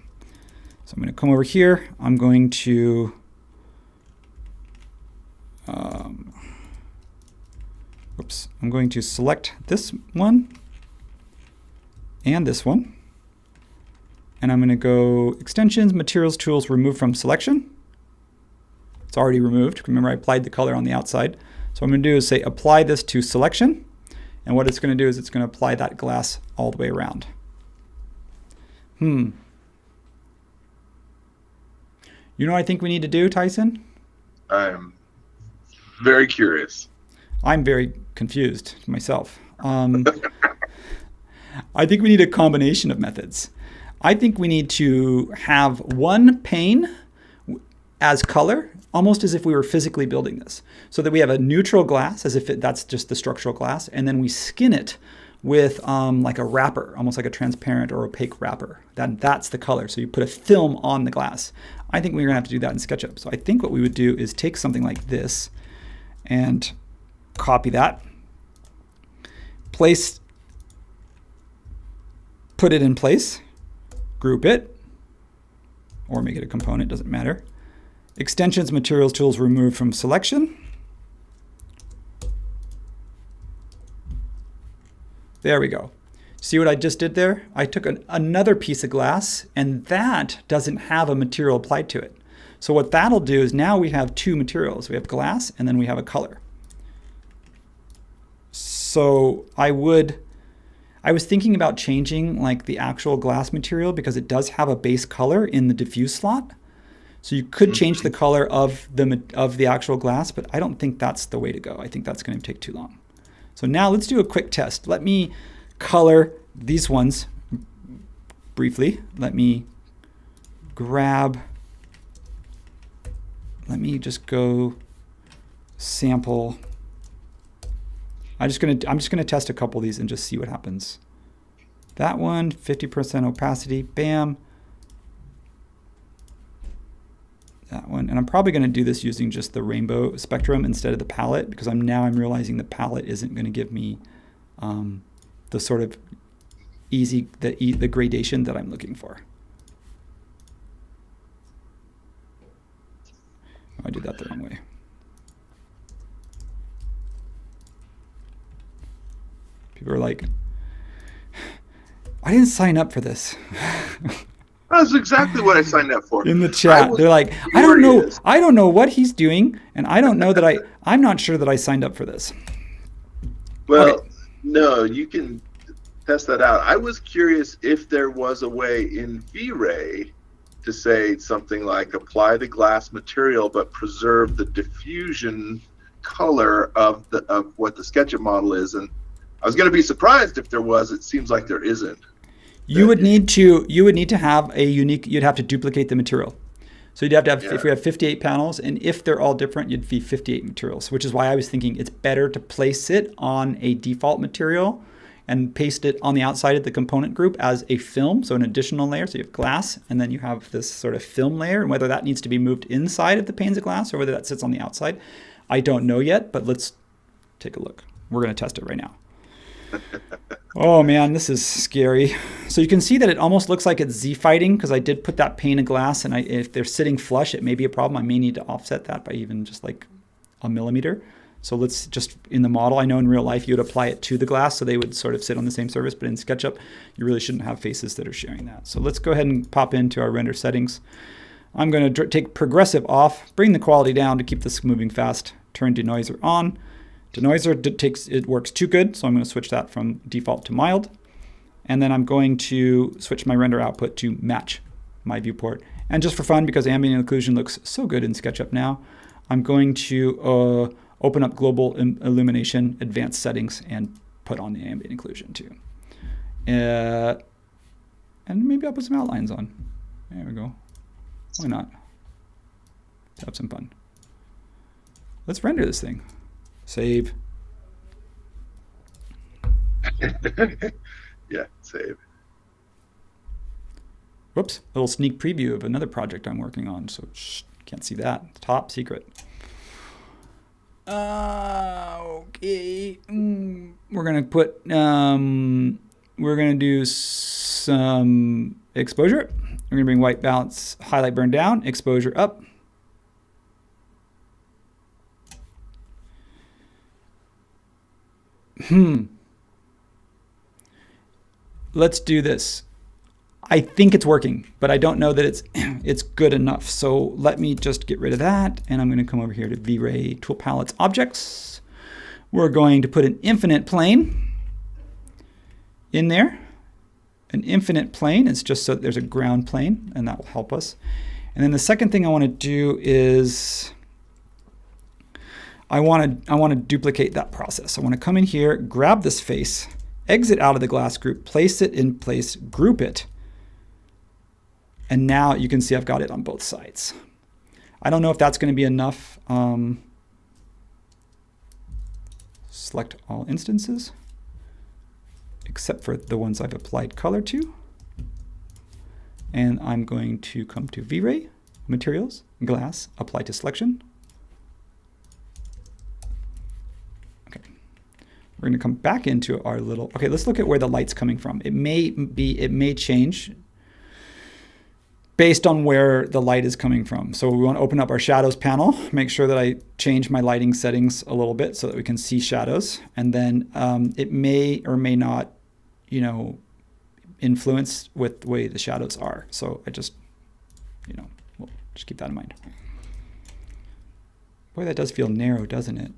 So I'm going to come over here. I'm going to I'm going to select this one and this one. And I'm going to go Extensions, Materials, Tools, Remove from Selection. It's already removed. Remember, I applied the color on the outside. So what I'm going to do is say apply this to selection. And what it's going to do is it's going to apply that glass all the way around. You know what I think we need to do, Tyson? I'm very curious. I'm very confused myself. I think we need a combination of methods. I think we need to have one pane as color, almost as if we were physically building this, so that we have a neutral glass, as if that's just the structural glass, and then we skin it with like a wrapper, almost like a transparent or opaque wrapper. That's the color. So you put a film on the glass. I think we're going to have to do that in SketchUp. So I think what we would do is take something like this and copy that, put it in place, group it, or make it a component, doesn't matter. Extensions, Materials, Tools, Remove from Selection. There we go. See what I just did there? I took another piece of glass, and that doesn't have a material applied to it. So what that'll do is now we have two materials. We have glass, and then we have a color. So I was thinking about changing like the actual glass material because it does have a base color in the diffuse slot. So you could change the color of the actual glass, but I don't think that's the way to go. I think that's going to take too long. So now let's do a quick test. Let me color these ones briefly. Let me just go sample. I'm just gonna test a couple of these and just see what happens. That one, 50% opacity, bam. That one, and I'm probably gonna do this using just the rainbow spectrum instead of the palette, because I'm realizing the palette isn't gonna give me the sort of the gradation that I'm looking for. Oh, I did that the wrong way. People are like, I didn't sign up for this. That's exactly what I signed up for. In the chat, they're like, I don't know what he's doing, and I don't know that I'm not sure that I signed up for this. Well, okay. No, you can test that out. I was curious if there was a way in V-Ray to say something like apply the glass material but preserve the diffusion color of what the SketchUp model is, and I was going to be surprised if there was. It seems like there isn't. You would need to have a unique. You'd have to duplicate the material. So you'd have to have, if we have 58 panels, and if they're all different, you'd be 58 materials, which is why I was thinking it's better to place it on a default material and paste it on the outside of the component group as a film, so an additional layer. So you have glass, and then you have this sort of film layer, and whether that needs to be moved inside of the panes of glass or whether that sits on the outside, I don't know yet, but let's take a look. We're going to test it right now. Oh man, this is scary. So you can see that it almost looks like it's Z-fighting because I did put that pane of glass, and if they're sitting flush, it may be a problem. I may need to offset that by even just like a millimeter. So let's just, in the model, I know in real life you would apply it to the glass so they would sort of sit on the same surface, but in SketchUp, you really shouldn't have faces that are sharing that. So let's go ahead and pop into our render settings. I'm going to take progressive off, bring the quality down to keep this moving fast, turn denoiser on. Denoiser it works too good, so I'm going to switch that from default to mild. And then I'm going to switch my render output to match my viewport. And just for fun, because ambient occlusion looks so good in SketchUp now, I'm going to open up global illumination, advanced settings, and put on the ambient occlusion too. And maybe I'll put some outlines on. There we go. Why not? Let's have some fun. Let's render this thing. Save. Yeah, save. Whoops, a little sneak preview of another project I'm working on, so can't see that. Top secret. Okay. We're gonna put. We're gonna do some exposure. We're gonna bring white balance, highlight burn down, exposure up. Let's do this. I think it's working, but I don't know that it's good enough. So let me just get rid of that, and I'm going to come over here to V-Ray Tool Palettes Objects. We're going to put an infinite plane in there. An infinite plane is just so that there's a ground plane, and that will help us. And then the second thing I want to do is I want to duplicate that process. I want to come in here, grab this face, exit out of the glass group, place it in place, group it. And now you can see I've got it on both sides. I don't know if that's going to be enough. Select all instances, except for the ones I've applied color to. And I'm going to come to V-Ray, Materials, Glass, Apply to Selection. We're going to come back into our little, okay, let's look at where the light's coming from. It may change based on where the light is coming from. So we want to open up our shadows panel, make sure that I change my lighting settings a little bit so that we can see shadows. And then it may or may not, influence with the way the shadows are. So I just, we'll just keep that in mind. Boy, that does feel narrow, doesn't it?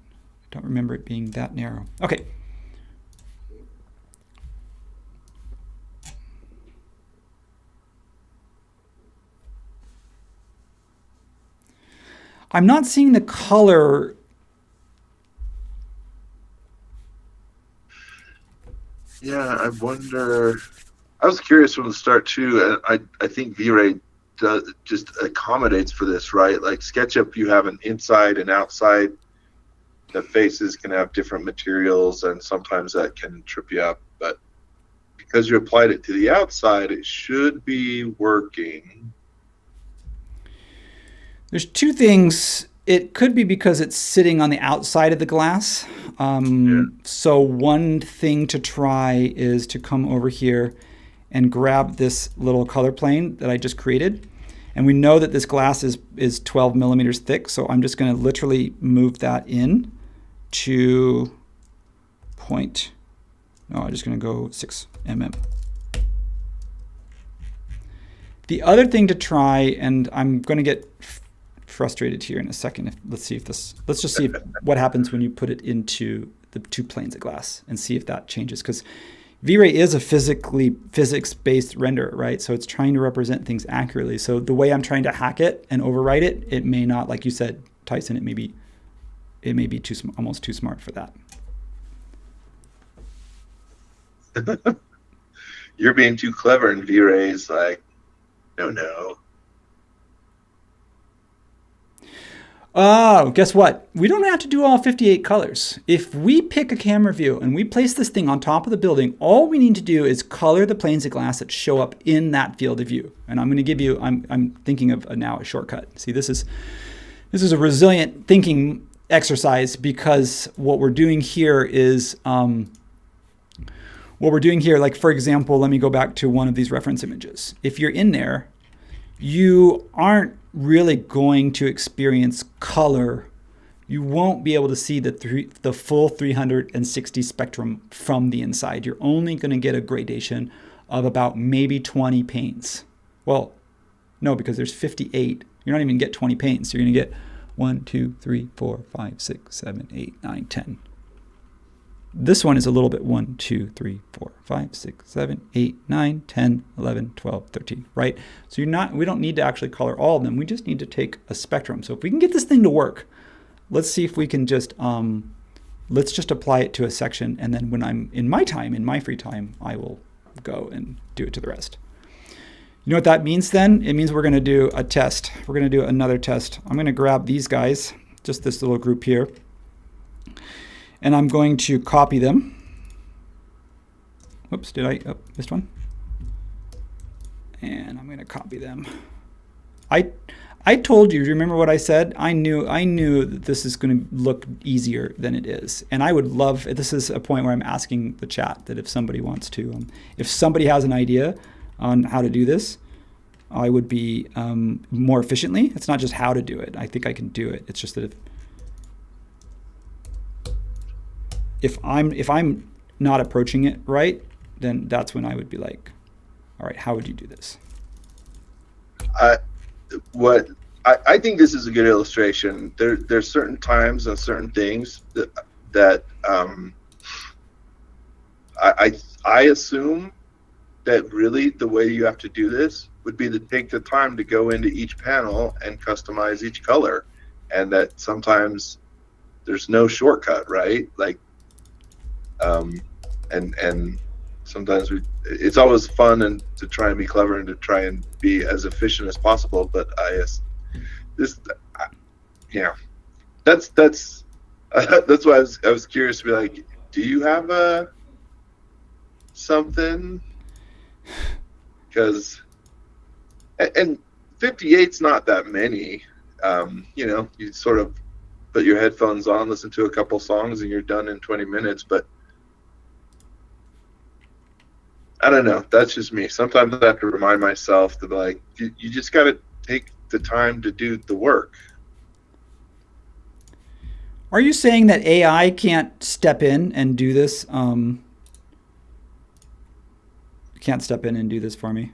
Don't remember it being that narrow. Okay. I'm not seeing the color. Yeah, I wonder. I was curious from the start too. I think V-Ray just accommodates for this, right? Like SketchUp, you have an inside and outside. The faces can have different materials, and sometimes that can trip you up. But because you applied it to the outside, it should be working. There's two things It could be because it's sitting on the outside of the glass. So one thing to try is to come over here and grab this little color plane that I just created. And we know that this glass is 12 millimeters thick, so I'm just going to literally move that in to point. No, I'm just going to go 6 mm. The other thing to try, and I'm going to get frustrated here in a second. Let's just see what happens when you put it into the two planes of glass and see if that changes. Because V-Ray is a physics-based renderer, right? So it's trying to represent things accurately. So the way I'm trying to hack it and overwrite it, it may not, like you said, Tyson, it may be almost too smart for that. You're being too clever, and V-Ray is like, no. Oh, guess what? We don't have to do all 58 colors. If we pick a camera view and we place this thing on top of the building, all we need to do is color the planes of glass that show up in that field of view. And I'm going to give you, I'm thinking of now a shortcut. See, this is a resilient thinking exercise, because what we're doing here is, like, for example, let me go back to one of these reference images. If you're in there, you aren't really going to experience color. You won't be able to see the full 360 spectrum from the inside. You're only going to get a gradation of about maybe 20 panes. Well, no, because there's 58. You're not even going to get 20 panes. You're going to get 1, 2, 3, 4, 5, 6, 7, 8, 9, 10. This one is a little bit 1, 2, 3, 4, 5, 6, 7, 8, 9, 10, 11, 12, 13, right? So we don't need to actually color all of them. We just need to take a spectrum. So if we can get this thing to work, let's see if we can just, let's just apply it to a section. And then when I'm in my free time, I will go and do it to the rest. You know what that means then? It means we're going to do a test. We're going to do another test. I'm going to grab these guys, just this little group here, and I'm going to copy them. Whoops, missed one? And I'm going to copy them. I told you, remember what I said? I knew that this is going to look easier than it is. And I would love, this is a point where I'm asking the chat that if somebody wants to, if somebody has an idea on how to do this, I would be more efficiently. It's not just how to do it. I think I can do it. It's just that if I'm not approaching it right, then that's when I would be like, all right, how would you do this? I think this is a good illustration. There's certain times and certain things that I assume that really the way you have to do this would be to take the time to go into each panel and customize each color, and that sometimes there's no shortcut, right? Like, and sometimes it's always fun and to try and be clever and to try and be as efficient as possible. But that's why I was curious to be like, do you have something? Because and 58's not that many. You sort of put your headphones on, listen to a couple songs, and you're done in 20 minutes. But I don't know. That's just me. Sometimes I have to remind myself to be like, you just got to take the time to do the work. Are you saying that AI can't step in and do this? Can't step in and do this for me?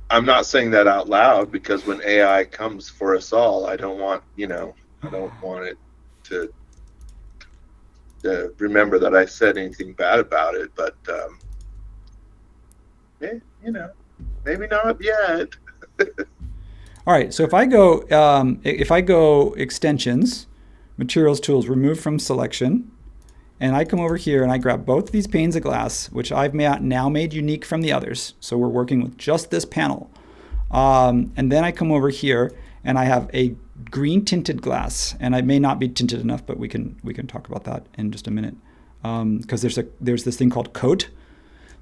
I'm not saying that out loud, because when AI comes for us all, I don't want it to remember that I said anything bad about it. But maybe not yet. All right. So if I go extensions, materials, tools, remove from selection, and I come over here and I grab both these panes of glass, which I've now made unique from the others. So we're working with just this panel. And then I come over here and I have a green tinted glass, and I may not be tinted enough, but we can talk about that in just a minute. Because there's this thing called coat.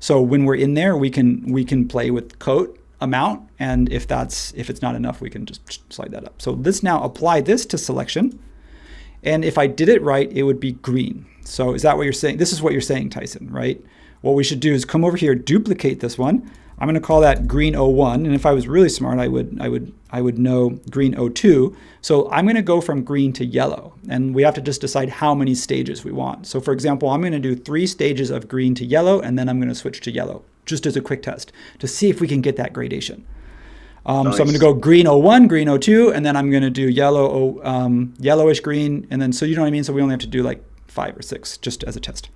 So when we're in there, we can play with coat. amount. And if it's not enough, we can just slide that up. So let's now apply this to selection. And if I did it right, it would be green. So is that what you're saying? This is what you're saying, Tyson, right? What we should do is come over here, duplicate this one. I'm going to call that green 01. And if I was really smart, I would know green 02. So I'm going to go from green to yellow. And we have to just decide how many stages we want. So for example, I'm going to do 3 stages of green to yellow, and then I'm going to switch to yellow, just as a quick test to see if we can get that gradation. Nice. So I'm going to go green 01, green 02, and then I'm going to do yellowish green. And then, so you know what I mean? So we only have to do like 5 or 6 just as a test.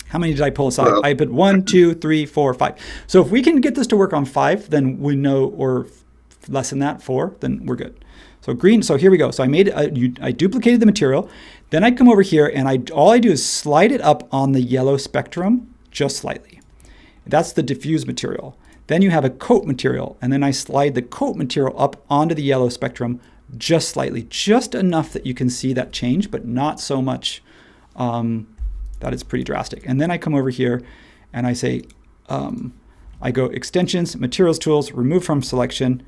How many did I pull aside? I put 1, 2, 3, 4, 5. So if we can get this to work on 5, then we know, or less than that, 4, then we're good. So green, so here we go. So I duplicated the material. Then I come over here and all I do is slide it up on the yellow spectrum just slightly. That's the diffuse material. Then you have a coat material, and then I slide the coat material up onto the yellow spectrum just slightly, just enough that you can see that change, but not so much that it's pretty drastic. And then I come over here and I say, I go extensions, materials tools, remove from selection,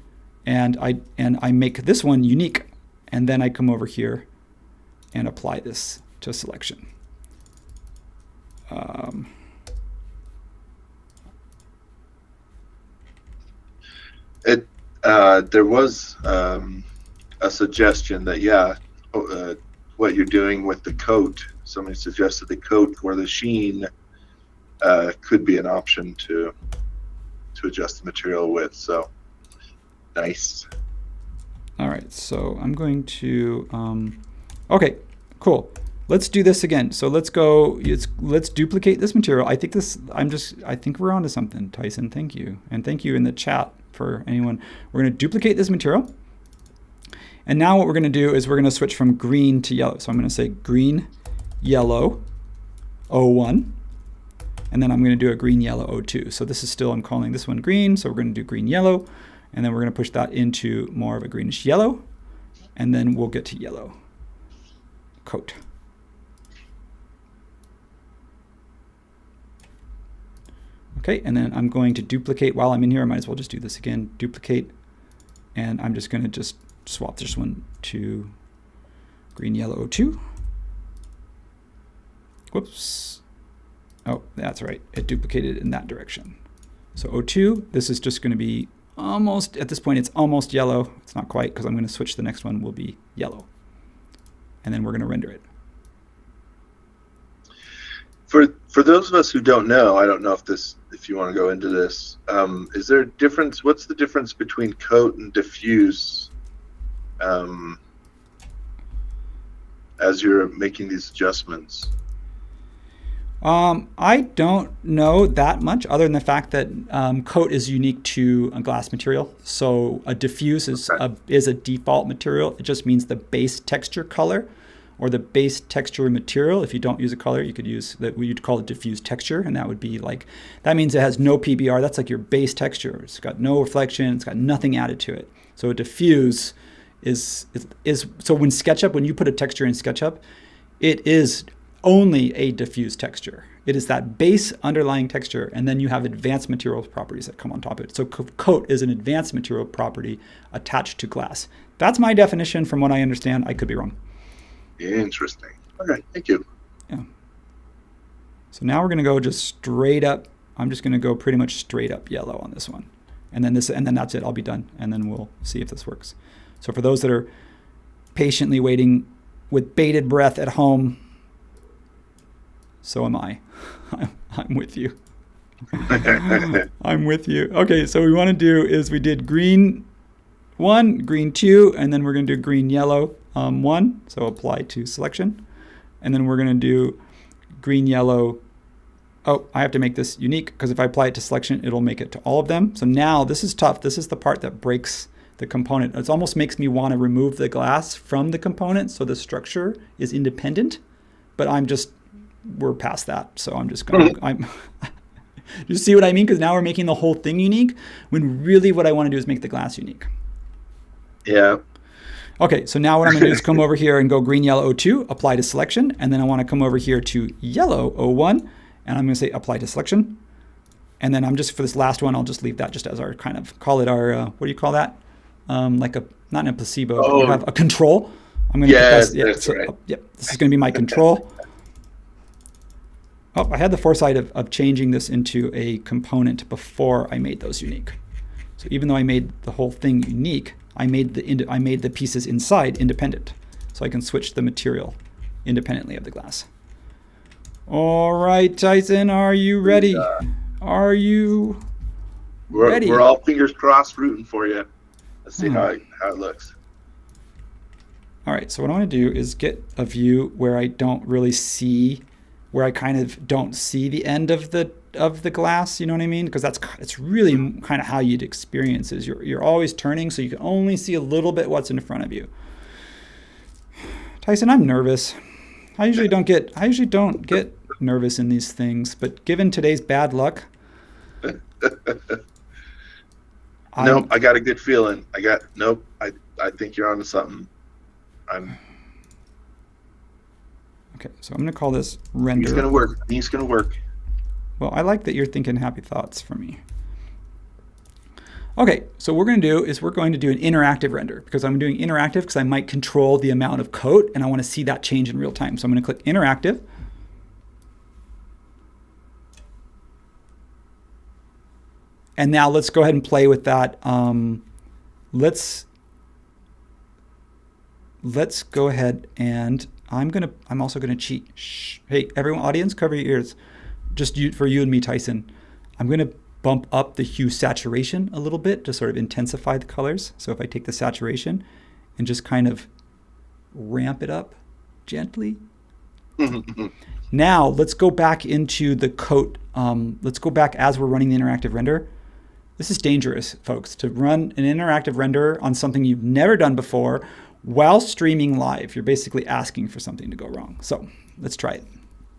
and I make this one unique. And then I come over here and apply this to selection. There was a suggestion that what you're doing with the coat. Somebody suggested the coat or the sheen could be an option to adjust the material with. So nice. All right, so I'm going to. Okay, cool. Let's do this again. So let's go. Let's duplicate this material. I think we're onto something, Tyson. Thank you, and thank you in the chat for anyone. We're going to duplicate this material. And now what we're going to do is we're going to switch from green to yellow. So I'm going to say green, yellow, 01. And then I'm going to do a green, yellow, 02. So this is still, I'm calling this one green. So we're going to do green, yellow. And then we're going to push that into more of a greenish yellow. And then we'll get to yellow coat. Okay, and then I'm going to duplicate. While I'm in here, I might as well just do this again. Duplicate. And I'm just going to just swap this one to green, yellow, 02. Whoops. Oh, that's right. It duplicated in that direction. So 02, this is just going to be almost, at this point, it's almost yellow. It's not quite, because I'm going to switch. The next one will be yellow. And then we're going to render it. For those of us who don't know, I don't know if you want to go into this, is there a difference? What's the difference between coat and diffuse as you're making these adjustments? I don't know that much, other than the fact that coat is unique to a glass material. So a diffuse is a default material. It just means the base texture color or the base texture material. If you don't use a color, you could use that. You'd call it diffuse texture, and that would be like, that means it has no PBR. That's like your base texture. It's got no reflection. It's got nothing added to it. So a diffuse is so when SketchUp, when you put a texture in SketchUp, it is only a diffuse texture. It is that base underlying texture, and then you have advanced material properties that come on top of it. So coat is an advanced material property attached to glass. That's my definition from what I understand. I could be wrong. Interesting. Okay, thank you. Yeah. So now we're going to go just straight up. I'm just going to go pretty much straight up yellow on this one. And then that's it. I'll be done. And then we'll see if this works. So for those that are patiently waiting with bated breath at home, so am I. I'm with you. I'm with you. Okay, so what we want to do is we did green 1, green 2, and then we're going to do green, yellow 1. So apply to selection. And then we're going to do green, yellow. Oh, I have to make this unique, because if I apply it to selection, it'll make it to all of them. So now this is tough. This is the part that breaks the component. It almost makes me want to remove the glass from the component so the structure is independent, but we're past that. So I'm just going to, you see what I mean? Because now we're making the whole thing unique, when really what I want to do is make the glass unique. Yeah. Okay, so now what I'm going to do is come over here and go green, yellow, 02, apply to selection. And then I want to come over here to yellow, 01, and I'm going to say apply to selection. And then I'm just, for this last one, I'll just leave that just as our kind of, call it our, what do you call that? Like a, not in a placebo, but you have a control. I'm going to Yes, that's right. Yep, this is going to be my control. Oh, I had the foresight of changing this into a component before I made those unique. So even though I made the whole thing unique, I made the pieces inside independent. So I can switch the material independently of the glass. All right, Tyson, are you ready? Are you ready? We're all fingers crossed rooting for you. Let's see how it looks. All right, so what I want to do is get a view where I don't really see, where I kind of don't see the end of the glass, you know what I mean? Because it's really kind of how you'd experience is you're always turning, so you can only see a little bit what's in front of you. Tyson, I'm nervous. I usually don't get nervous in these things, but given today's bad luck, nope, I got a good feeling. I think you're onto something. Okay, so I'm going to call this render. He's gonna work. Well, I like that you're thinking happy thoughts for me. Okay, so what we're going to do is we're going to do an interactive render, because I'm doing interactive because I might control the amount of coat and I want to see that change in real time. So I'm going to click interactive. And now let's go ahead and play with that. Let's go ahead and I'm also gonna cheat. Shh. Hey, everyone, audience, cover your ears. Just for you and me, Tyson. I'm gonna bump up the hue saturation a little bit to sort of intensify the colors. So if I take the saturation and just kind of ramp it up gently. Now let's go back into the coat. Let's go back as we're running the interactive render. This is dangerous, folks, to run an interactive render on something you've never done before while streaming live. You're basically asking for something to go wrong. So let's try it.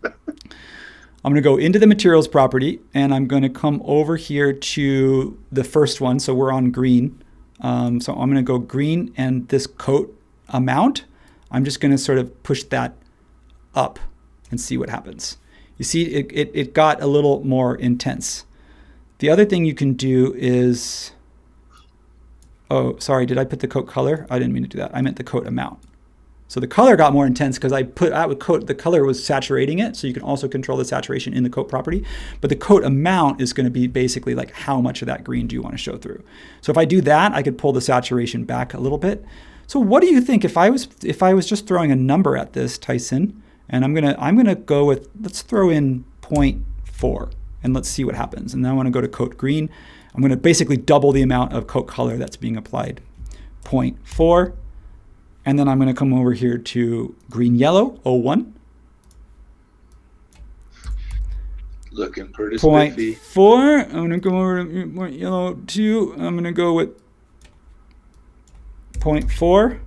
I'm going to go into the materials property, and I'm going to come over here to the first one. So we're on green. So I'm going to go green, and this coat amount, I'm just going to sort of push that up and see what happens. You see, it got a little more intense. The other thing you can do is, oh, sorry, did I put the coat color? I didn't mean to do that. I meant the coat amount. So the color got more intense because the color was saturating it. So you can also control the saturation in the coat property. But the coat amount is going to be basically like how much of that green do you want to show through. So if I do that, I could pull the saturation back a little bit. So what do you think if I was just throwing a number at this, Tyson? And I'm gonna go with, let's throw in 0.4 and let's see what happens. And then I want to go to coat green. I'm going to basically double the amount of coat color that's being applied, 0.4. And then I'm going to come over here to green yellow, 0.1. Looking pretty spiffy. 0.4. I'm going to go over to more yellow 2. I'm going to go with 0.4.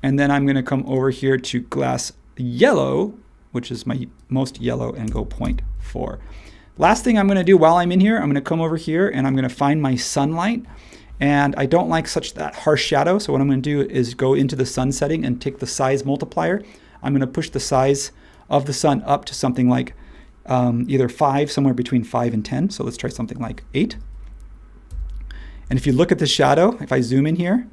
And then I'm going to come over here to glass yellow, which is my most yellow, and go 0.4. Last thing I'm going to do while I'm in here, I'm going to come over here and I'm going to find my sunlight. And I don't like that harsh shadow. So what I'm going to do is go into the sun setting and take the size multiplier. I'm going to push the size of the sun up to something like either 5, somewhere between 5 and 10. So let's try something like 8. And if you look at the shadow, if I zoom in here,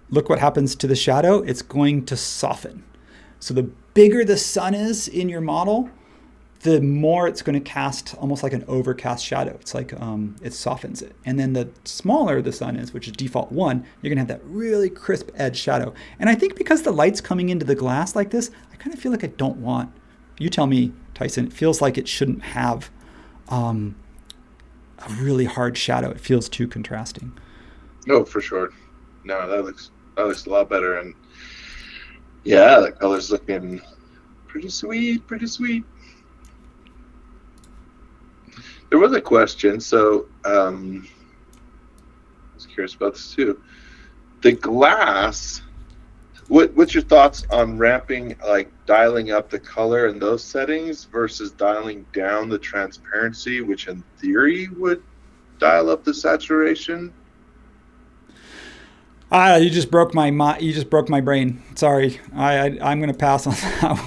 look what happens to the shadow. It's going to soften. So the bigger the sun is in your model, the more it's going to cast almost like an overcast shadow. It's like it softens it. And then the smaller the sun is, which is default 1, you're going to have that really crisp edge shadow. And I think because the light's coming into the glass like this, I kind of feel like I don't want, you tell me, Tyson, it feels like it shouldn't have a really hard shadow. It feels too contrasting. No, for sure. No, that looks a lot better. And yeah, the color's looking pretty sweet. There was a question, so I was curious about this too. The glass, what's your thoughts on ramping, like dialing up the color in those settings versus dialing down the transparency, which in theory would dial up the saturation? You just broke my brain. Sorry, I'm going to pass on that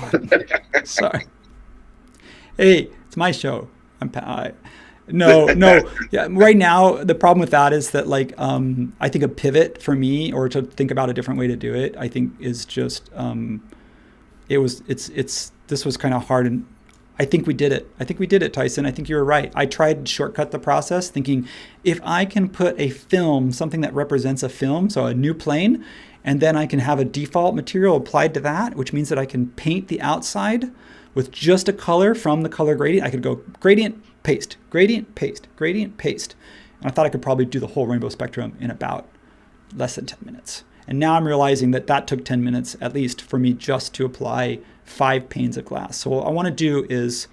one. Sorry. Hey, it's my show. No. Yeah. Right now, the problem with that is that like I think a pivot for me, or to think about a different way to do it, I think is just this was kind of hard, and I think we did it, Tyson. I think you were right. I tried to shortcut the process, thinking if I can put a film, something that represents a film, so a new plane, and then I can have a default material applied to that, which means that I can paint the outside with just a color from the color gradient. I could go gradient, paste, gradient, paste, gradient, paste. And I thought I could probably do the whole rainbow spectrum in about less than 10 minutes. And now I'm realizing that took 10 minutes at least for me just to apply 5 panes of glass. So what I want to do is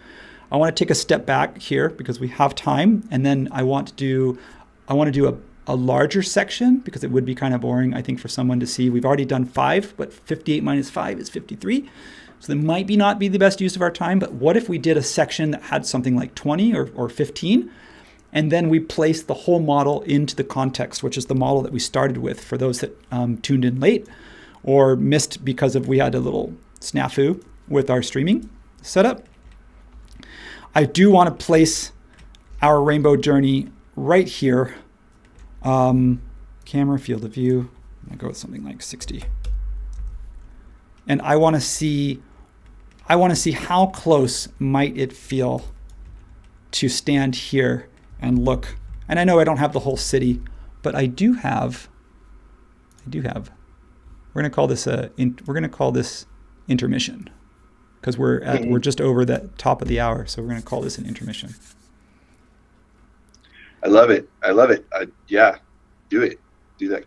I want to take a step back here because we have time. And then I want to do a larger section because it would be kind of boring, I think, for someone to see. We've already done 5, but 58 minus 5 is 53. So that might not be the best use of our time, but what if we did a section that had something like 20 or 15, and then we placed the whole model into the context, which is the model that we started with for those that tuned in late or missed because we had a little snafu with our streaming setup. I do want to place our rainbow journey right here. Camera field of view, I'm gonna go with something like 60. And I want to see how close might it feel to stand here and look. And I know I don't have the whole city, but I do have. We're going to call this intermission because we're just over the top of the hour, so we're going to call this an intermission. I love it. Yeah, do it. Do that.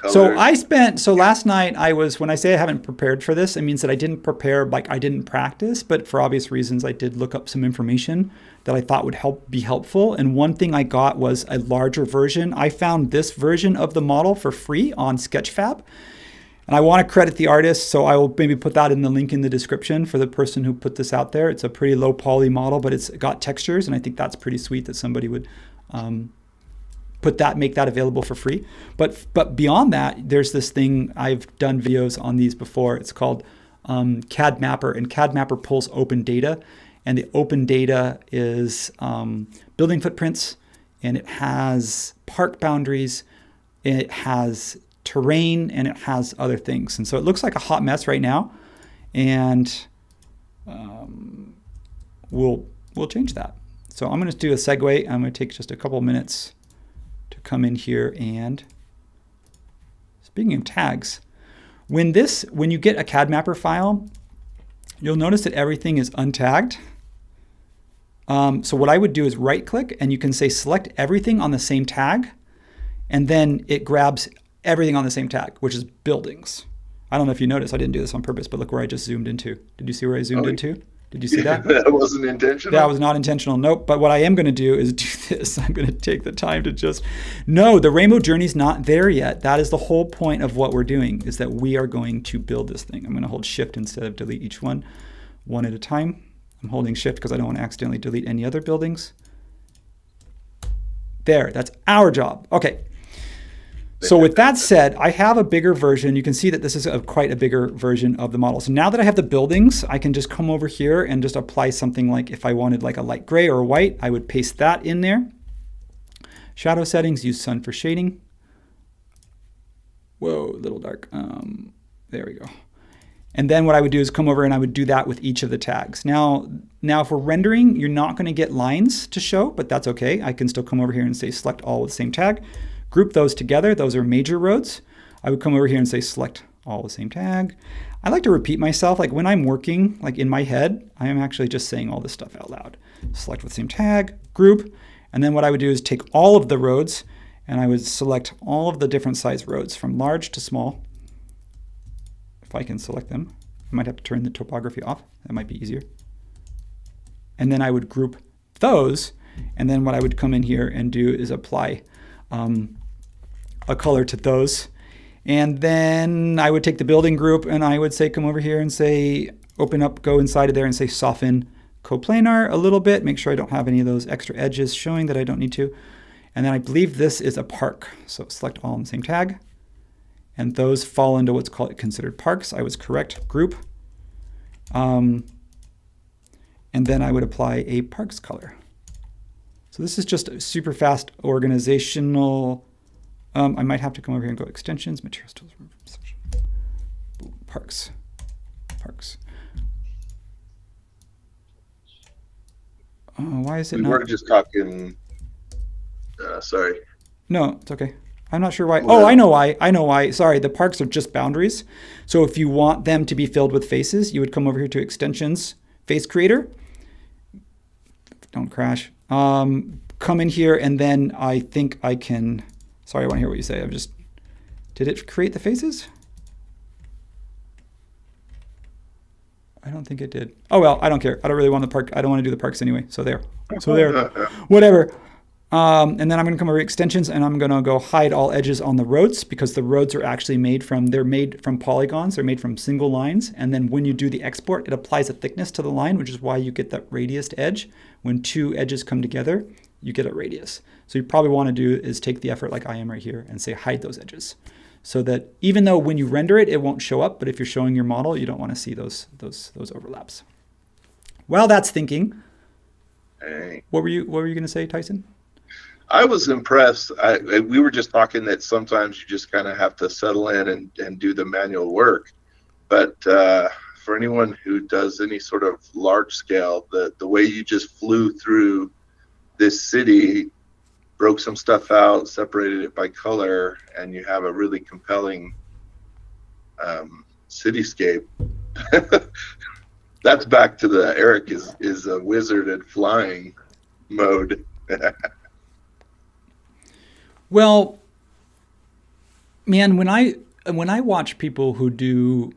So last night when I say I haven't prepared for this, it means that I didn't prepare, like I didn't practice, but for obvious reasons, I did look up some information that I thought would be helpful. And one thing I got was a larger version. I found this version of the model for free on Sketchfab. And I want to credit the artist, so I will maybe put that in the link in the description for the person who put this out there. It's a pretty low poly model, but it's got textures, and I think that's pretty sweet that somebody would make that available for free. But beyond that, there's this thing, I've done videos on these before. It's called CAD Mapper, and CAD Mapper pulls open data, and the open data is building footprints, and it has park boundaries, and it has terrain, and it has other things. And so it looks like a hot mess right now, and we'll change that. So I'm going to do a segue. I'm going to take just a couple minutes to come in here. And speaking of tags, when you get a CAD Mapper file, you'll notice that everything is untagged. So what I would do is right click, and you can say select everything on the same tag, and then it grabs everything on the same tag, which is buildings. I don't know if you noticed, I didn't do this on purpose, but look where I just zoomed into. Did you see where I zoomed into? Did you see that? That wasn't intentional. That was not intentional. Nope. But what I am going to do is do this. I'm going to take the time to no, the rainbow journey's not there yet. That is the whole point of what we're doing, is that we are going to build this thing. I'm going to hold shift instead of delete each one at a time. I'm holding shift because I don't want to accidentally delete any other buildings. There, that's our job. Okay. So with that said, I have a bigger version. You can see that this is quite a bigger version of the model. So now that I have the buildings, I can just come over here and just apply something like, if I wanted like a light gray or a white, I would paste that in there. Shadow settings, use sun for shading. Whoa, a little dark. There we go. And then what I would do is come over and I would do that with each of the tags. Now if we're rendering, you're not going to get lines to show, but that's okay. I can still come over here and say select all with the same tag. Group those together. Those are major roads. I would come over here and say select all the same tag. I like to repeat myself. Like when I'm working, like in my head, I am actually just saying all this stuff out loud. Select with the same tag, group. And then what I would do is take all of the roads and I would select all of the different size roads from large to small. If I can select them, I might have to turn the topography off. That might be easier. And then I would group those. And then what I would come in here and do is apply a color to those. And then I would take the building group and I would say, come over here and say, open up, go inside of there and say soften coplanar a little bit. Make sure I don't have any of those extra edges showing that I don't need to. And then I believe this is a park. So select all on the same tag. And those fall into what's called considered parks. I was correct, group. And then I would apply a parks color. So this is just a super fast organizational. I might have to come over here and go extensions, materials, tools, section. Parks. Oh, why is it not? We were just talking. Sorry. No, it's okay. I'm not sure why. Oh, I know why. Sorry, the parks are just boundaries. So if you want them to be filled with faces, you would come over here to extensions, face creator. Don't crash. Come in here, and then I think I can. Sorry, I want to hear what you say. Did it create the faces? I don't think it did. Oh well, I don't care. I don't really want the park. I don't want to do the parks anyway. So there. Whatever. And then I'm going to come over to extensions, and I'm going to go hide all edges on the roads, because the roads are actually made from polygons. They're made from single lines. And then when you do the export, it applies a thickness to the line, which is why you get that radiused edge. When two edges come together, you get a radius. So you probably want to do is take the effort like I am right here and say hide those edges, so that even though when you render it, it won't show up, but if you're showing your model, you don't want to see those overlaps. While that's thinking, Hey. what were you going to say, Tyson? I was impressed. We were just talking that sometimes you just kind of have to settle in and do the manual work. But for anyone who does any sort of large scale, the way you just flew through this city, broke some stuff out, separated it by color, and you have a really compelling cityscape. That's back to the Eric is a wizard at flying mode. Well, man, when I watch people who do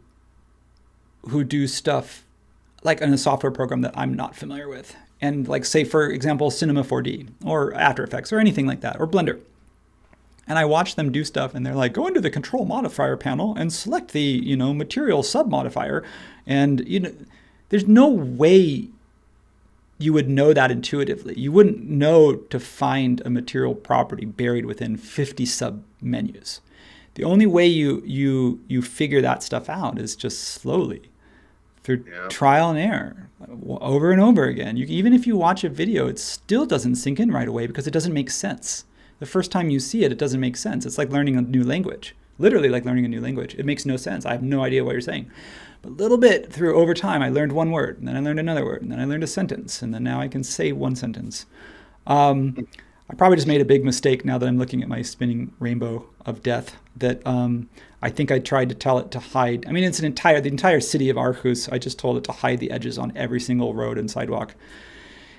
stuff like in a software program that I'm not familiar with, and like say for example Cinema 4D or After Effects or anything like that, or Blender, and I watch them do stuff, and they're like, go into the control modifier panel and select the material sub modifier, and there's no way you would know that intuitively. You wouldn't know to find a material property buried within 50 sub menus. The only way you figure that stuff out is just slowly through trial and error, over and over again. Even if you watch a video, it still doesn't sink in right away because it doesn't make sense. The first time you see it, it doesn't make sense. It's like learning a new language. Literally like learning a new language. It makes no sense. I have no idea what you're saying. But little bit through over time, I learned one word, and then I learned another word, and then I learned a sentence, and then now I can say one sentence. I probably just made a big mistake now that I'm looking at my spinning rainbow of death, that I think I tried to tell it to hide. I mean, it's the entire city of Aarhus. I just told it to hide the edges on every single road and sidewalk.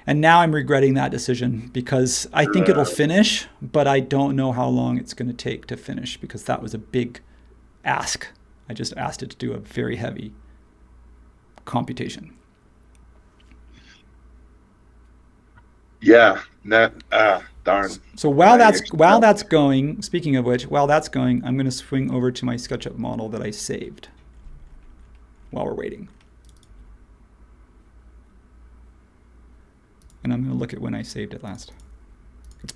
And now I'm regretting that decision, because I think it'll finish, but I don't know how long it's going to take to finish, because that was a big ask. I just asked it to do a very heavy computation. Yeah, darn. So while that's going, speaking of which, while that's going, I'm going to swing over to my SketchUp model that I saved while we're waiting. And I'm going to look at when I saved it last. It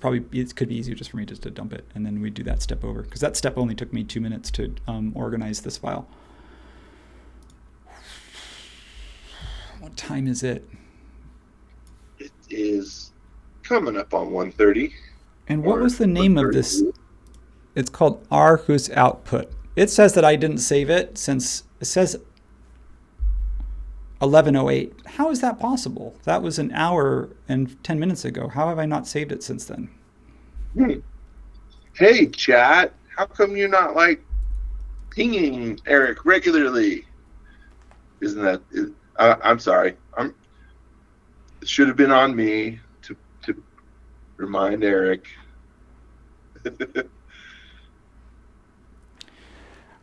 could be easier just for me just to dump it, and then we do that step over, because that step only took me 2 minutes to organize this file. What time is it? It is coming up on 1:30. And what was the name of this? It's called ARoS Output. It says that I didn't save it since it says 11:08. How is that possible? That was an hour and 10 minutes ago. How have I not saved it since then? Hey, chat. How come you're not pinging Eric regularly? Isn't that? I'm sorry. It should have been on me to remind Eric.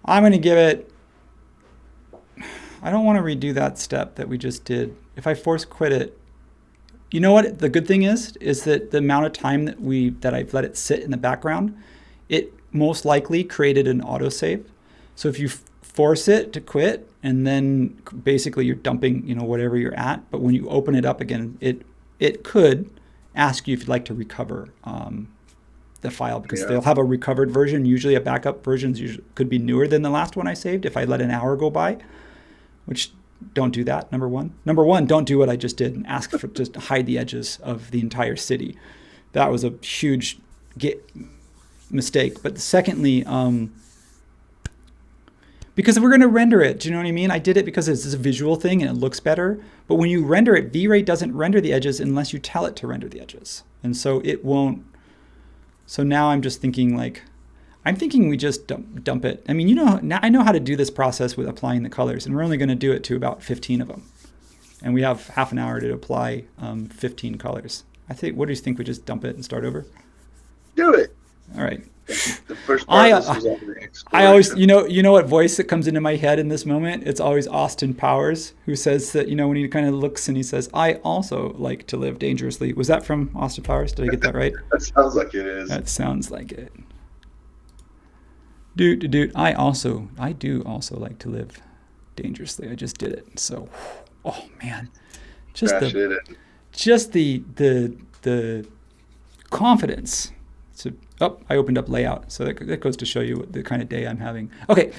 I'm going to give it. I don't want to redo that step that we just did. If I force quit it, you know what the good thing is that the amount of time that I've let it sit in the background, it most likely created an autosave. So if you force it to quit, and then basically you're dumping, whatever you're at, but when you open it up again, it could ask you if you'd like to recover the file, because they'll have a recovered version. Usually a backup version could be newer than the last one I saved if I let an hour go by. Which, don't do that, number one. Number one, don't do what I just did and ask for just hide the edges of the entire city. that was a huge mistake. But secondly, because we're going to render it, do you know what I mean? I did it because it's a visual thing and it looks better. But when you render it, V-Ray doesn't render the edges unless you tell it to render the edges. And so it won't. So now I'm just thinking we just dump it. I mean, now I know how to do this process with applying the colors, and we're only going to do it to about 15 of them. And we have half an hour to apply 15 colors. What do you think? We just dump it and start over? Do it. All right. The first part of this was I always, you know what voice that comes into my head in this moment? It's always Austin Powers, who says that, when he kind of looks and he says, "I also like to live dangerously." Was that from Austin Powers? Did I get that right? That sounds like it is. That sounds like it. Dude, I do also like to live dangerously. I just did it. So, oh man, just the confidence. I opened up layout, so that goes to show you what the kind of day I'm having. Okay.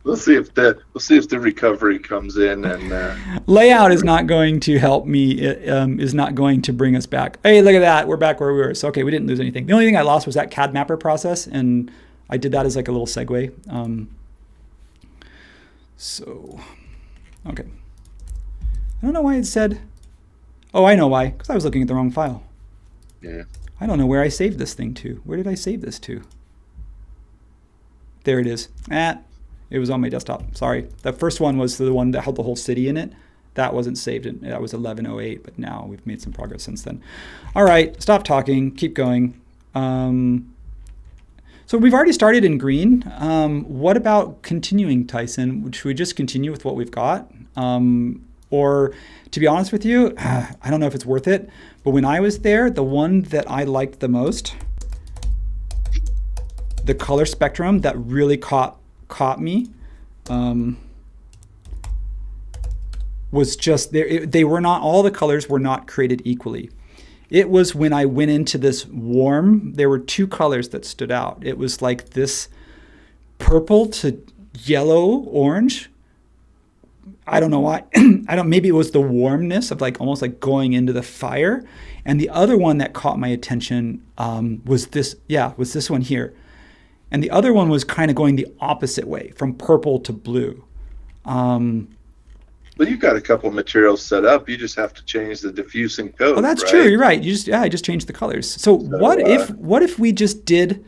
We'll see if the recovery comes in, and layout is not going to help me. It is not going to bring us back. Hey, look at that. We're back where we were. So okay, we didn't lose anything. The only thing I lost was that CAD mapper process, and I did that as like a little segue. So okay. I don't know why it said. Oh, I know why. Because I was looking at the wrong file. Yeah. I don't know where I saved this thing to. Where did I save this to? There it is. It was on my desktop. Sorry. The first one was the one that had the whole city in it. That wasn't saved. That was 1108, but now we've made some progress since then. All right. Stop talking. Keep going. So we've already started in green. What about continuing, Tyson? Should we just continue with what we've got? Or to be honest with you, I don't know if it's worth it. But when I was there, the one that I liked the most, the color spectrum that really caught me, was just they were not, all the colors were not created equally. It was when I went into this warm, there were two colors that stood out. It was like this purple to yellow orange. I don't know why. Maybe it was the warmness of almost like going into the fire. And the other one that caught my attention was this one here. And the other one was kind of going the opposite way, from purple to blue. Well, you've got a couple materials set up. You just have to change the diffusing code. Oh, that's true. You're right. I just changed the colors. So what if we just did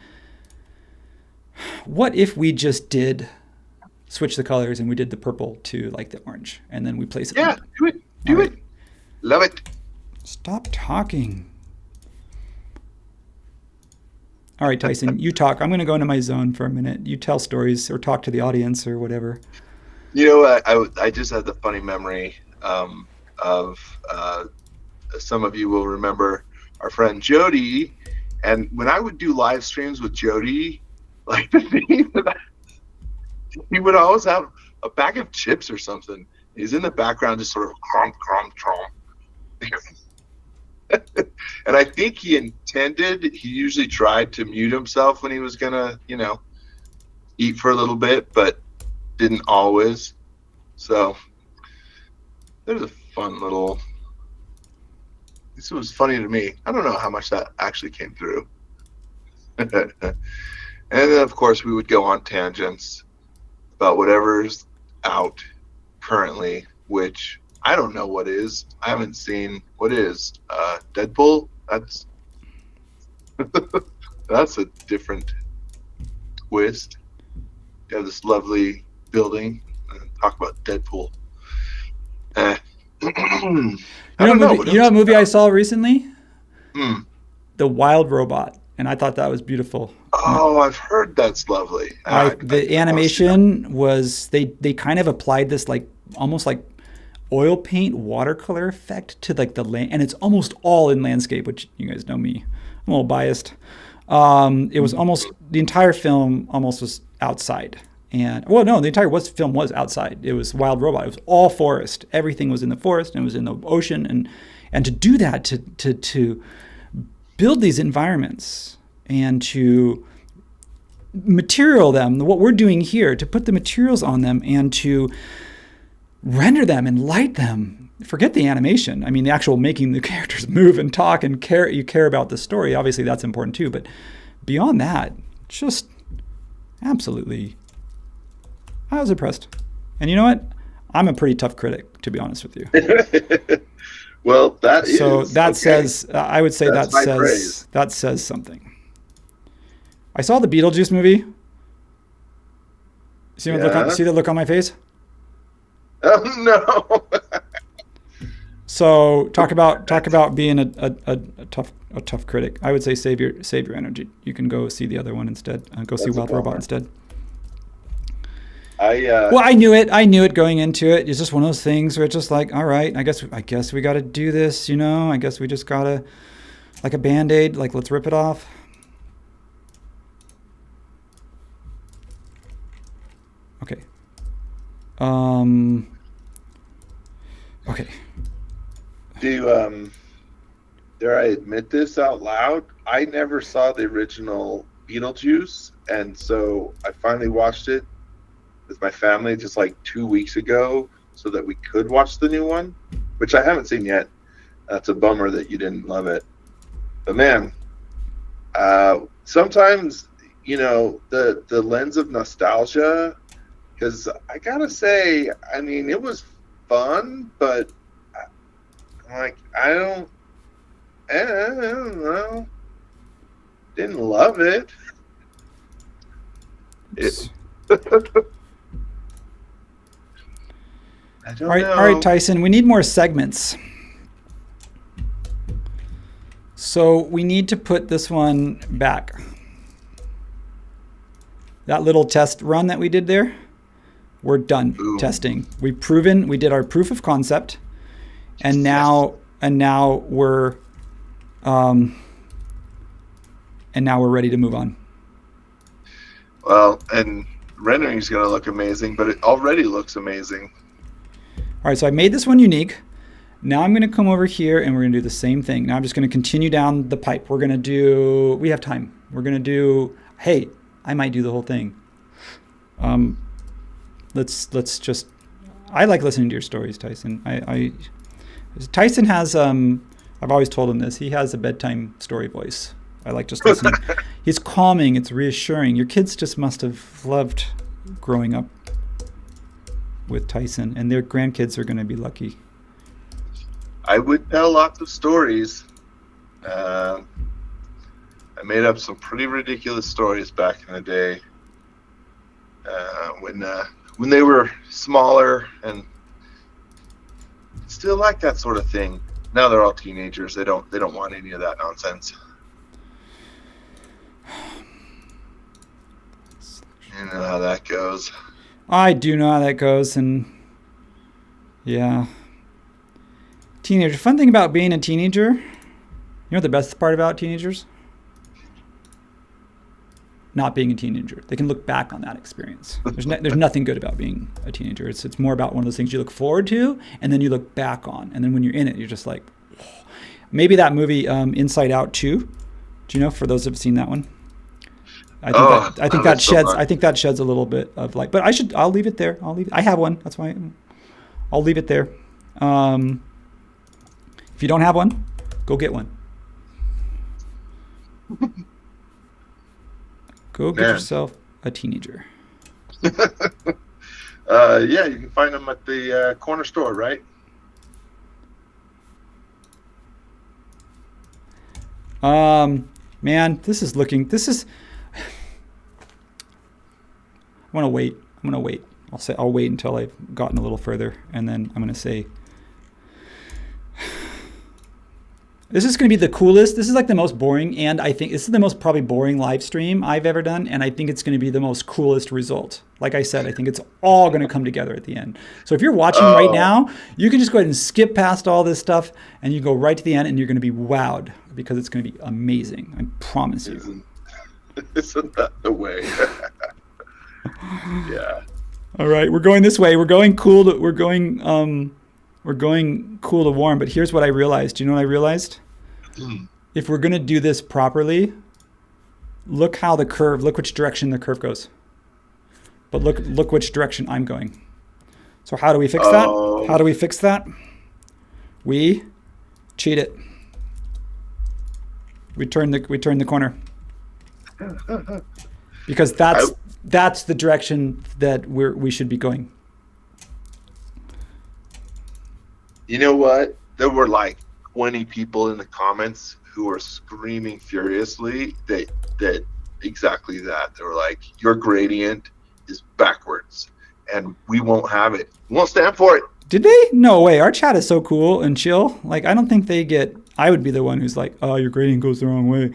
switch the colors and we did the purple to like the orange, and then we place it. Yeah, do it. Love it. Stop talking. All right, Tyson, you talk. I'm going to go into my zone for a minute. You tell stories or talk to the audience or whatever. I just had the funny memory of some of you will remember our friend Jody, and when I would do live streams with Jody, like the thing that he would always have a bag of chips or something. He's in the background just sort of crump, crump, crump. And I think he usually tried to mute himself when he was going to, eat for a little bit, but didn't always. So there's a fun little, this was funny to me. I don't know how much that actually came through. And then, of course, we would go on tangents about whatever's out currently, which I don't know what is. I haven't seen what is. Deadpool? That's a different twist. You have this lovely building. Talk about Deadpool. You know what movie I saw recently? The Wild Robot. And I thought that was beautiful. Oh, I've heard that's lovely. The animation was, they kind of applied this almost like oil paint watercolor effect to the land, and it's almost all in landscape, which you guys know me. I'm a little biased. It was almost, the entire film almost was outside. And the entire film was outside. It was Wild Robot. It was all forest. Everything was in the forest and it was in the ocean. And to do that, to build these environments and to material them, what we're doing here, to put the materials on them and to render them and light them forget the animation. I mean, the actual making the characters move and talk and care. You care about the story. Obviously, that's important too. But beyond that, just absolutely, I was impressed. And you know what? I'm a pretty tough critic, to be honest with you. Well, that is. So that okay. says, I would say That's my praise. that says something. I saw the Beetlejuice movie. See the look on my face? Oh no. So talk about being a tough critic. I would say save your energy. You can go see the other one instead. Go see Wild Robot instead. Well, I knew it going into it. It's just one of those things where it's just like, all right, I guess we got to do this. I guess we just gotta, like a Band-Aid, like let's rip it off. Okay. Okay. Dare I admit this out loud? I never saw the original Beetlejuice, and so I finally watched it with my family just like 2 weeks ago so that we could watch the new one, which I haven't seen yet. That's a bummer that you didn't love it. But man, sometimes, the lens of nostalgia, because I gotta say, I mean, it was fun, but I'm like, I don't know. Didn't love it. I don't know. All right, Tyson, we need more segments. So we need to put this one back. That little test run that we did there, we're done testing. We did our proof of concept, and now we're ready to move on. Well, and rendering is going to look amazing, but it already looks amazing. All right, so I made this one unique. Now I'm going to come over here and we're going to do the same thing. Now I'm just going to continue down the pipe. We have time. We're going to do, hey, I might do the whole thing. Let's just, I like listening to your stories, Tyson. Tyson has, I've always told him this, he has a bedtime story voice. I like just listening. He's calming, it's reassuring. Your kids just must have loved growing up with Tyson, and their grandkids are going to be lucky. I would tell lots of stories. I made up some pretty ridiculous stories back in the day when they were smaller and still like that sort of thing. Now they're all teenagers. They don't want any of that nonsense. You know how that goes. I do know how that goes, and yeah. Teenager. Fun thing about being a teenager, you know what the best part about teenagers? Not being a teenager. They can look back on that experience. There's nothing good about being a teenager. It's more about one of those things you look forward to, and then you look back on, and then when you're in it, you're just like, oh. Maybe that movie Inside Out 2. Do you know? For those who've seen that one. I think that sheds a little bit of light, but I'll leave it there. I have one. That's why I'll leave it there. If you don't have one, go get one. Go get yourself a teenager. Yeah, you can find them at the corner store, right? Man, this is. I'm gonna wait. I'll wait until I've gotten a little further, and then I'm gonna say, this is gonna be the coolest. This is like the most boring, and I think this is the most probably boring live stream I've ever done, and I think it's gonna be the most coolest result. Like I said, I think it's all gonna come together at the end. So if you're watching right now, you can just go ahead and skip past all this stuff, and you go right to the end, and you're gonna be wowed because it's gonna be amazing. I promise you. Isn't that the way? Yeah. All right, we're going this way. We're going cool to warm. But here's what I realized. Do you know what I realized? If we're gonna do this properly, look which direction the curve goes. But look which direction I'm going. So how do we fix that? How do we fix that? We cheat it. We turn the corner. Because that's the direction that we should be going. You know what? There were like 20 people in the comments who were screaming furiously that exactly that. They were like, your gradient is backwards and we won't have it. We won't stand for it. Did they? No way. Our chat is so cool and chill. Like, I don't think they get, I would be the one who's like, oh, your gradient goes the wrong way.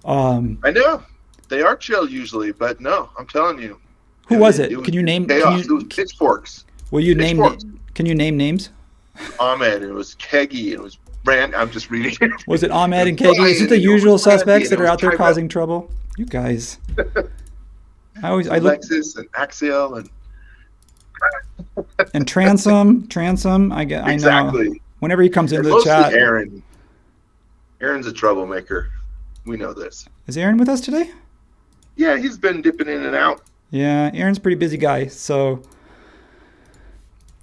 I know. They are chill usually, but no, I'm telling you. Who was it? Can you name? Chaos. It was pitchforks. Will you name? Can you name names? Ahmed. It was Keggy. It was Brand. I'm just reading it. Was it Ahmed and Keggy? Is it the usual suspects that are out there causing trouble? You guys. I look. Alexis and Axial and Transom. I know. Exactly. Whenever he comes into the mostly chat. Aaron. Aaron's a troublemaker. We know this. Is Aaron with us today? Yeah, he's been dipping in and out. Yeah, Aaron's a pretty busy guy. So,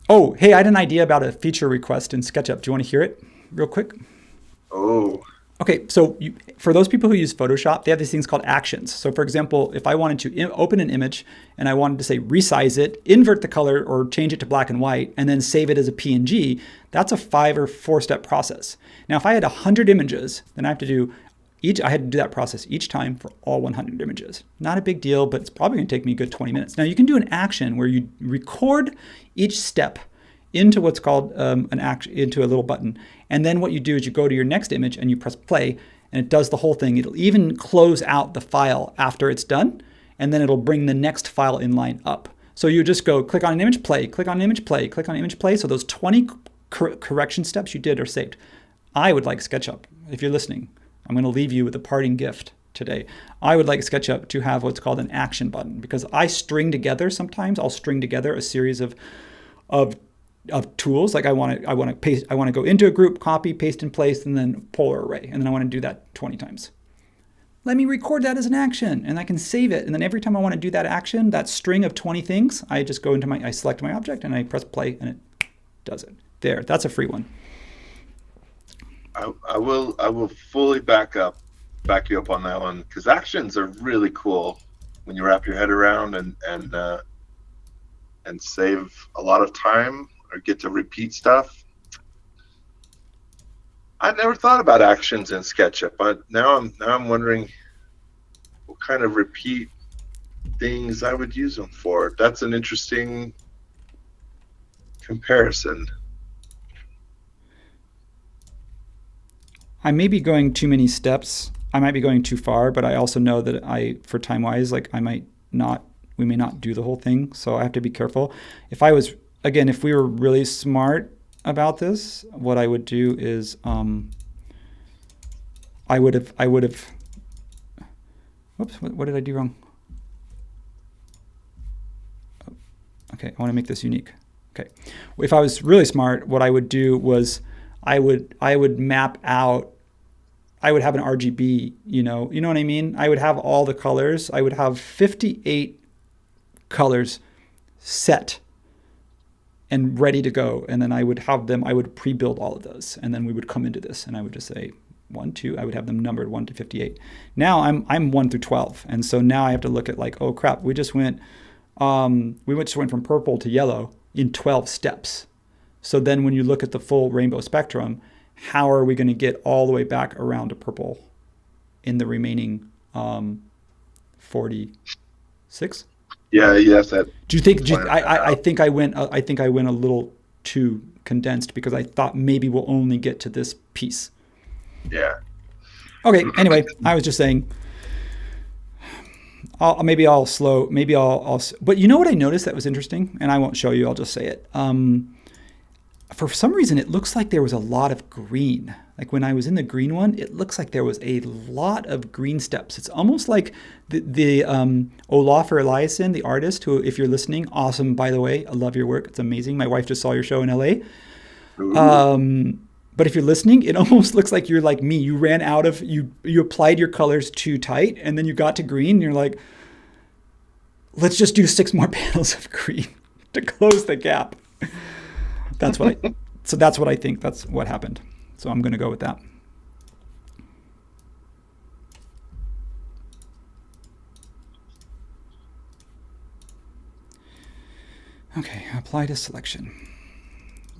oh, hey, I had an idea about a feature request in SketchUp. Do you want to hear it real quick? Oh. Okay, so for those people who use Photoshop, they have these things called actions. So for example, if I wanted to open an image and I wanted to say resize it, invert the color or change it to black and white, and then save it as a PNG, that's a 5 or 4 step process. Now, if I had 100 images, then I had to do that process each time for all 100 images. Not a big deal, but it's probably gonna take me a good 20 minutes. Now you can do an action where you record each step into what's called an action, into a little button. And then what you do is you go to your next image and you press play and it does the whole thing. It'll even close out the file after it's done. And then it'll bring the next file in line up. So you just go click on an image, play, click on an image, play, click on an image, play. So those 20 correction steps you did are saved. I would like SketchUp, if you're listening, I'm going to leave you with a parting gift today. I would like SketchUp to have what's called an action button because I string together, sometimes I'll string together a series of tools. Like I want to go into a group, copy, paste in place, and then polar array. And then I want to do that 20 times. Let me record that as an action and I can save it. And then every time I want to do that action, that string of 20 things, I just go into I select my object and I press play and it does it. There, that's a free one. I will fully back you up on that one because actions are really cool when you wrap your head around and save a lot of time or get to repeat stuff. I never thought about actions in SketchUp, but now I'm wondering what kind of repeat things I would use them for. That's an interesting comparison. I may be going too many steps. I might be going too far, but I also know that for time wise, like we may not do the whole thing. So I have to be careful. If we were really smart about this, what I would do is, I would have, whoops, what did I do wrong? Okay, I want to make this unique. Okay. If I was really smart, what I would do was I would map out, I would have an RGB, you know what I mean? I would have all the colors. I would have 58 colors set and ready to go. And then I would pre-build all of those. And then we would come into this and I would just say 1, 2, I would have them numbered 1 to 58. Now I'm 1 through 12. And so now I have to look at like, oh crap, we just went from purple to yellow in 12 steps. So then when you look at the full rainbow spectrum, how are we going to get all the way back around to purple in the remaining 46? Yeah, yes. I think I went a little too condensed because I thought maybe we'll only get to this piece. Yeah. Okay. Anyway, I was just saying. I'll slow. But you know what I noticed that was interesting, and I won't show you. I'll just say it. For some reason, it looks like there was a lot of green. Like when I was in the green one, it looks like there was a lot of green steps. It's almost like the Olafur Eliasson, the artist, who, if you're listening, awesome, by the way. I love your work. It's amazing. My wife just saw your show in LA. But if you're listening, it almost looks like you're like me. You ran out of, you applied your colors too tight, and then you got to green, and you're like, let's just do 6 more panels of green to close the gap. That's So that's what I think. That's what happened. So I'm going to go with that. Okay, apply to selection.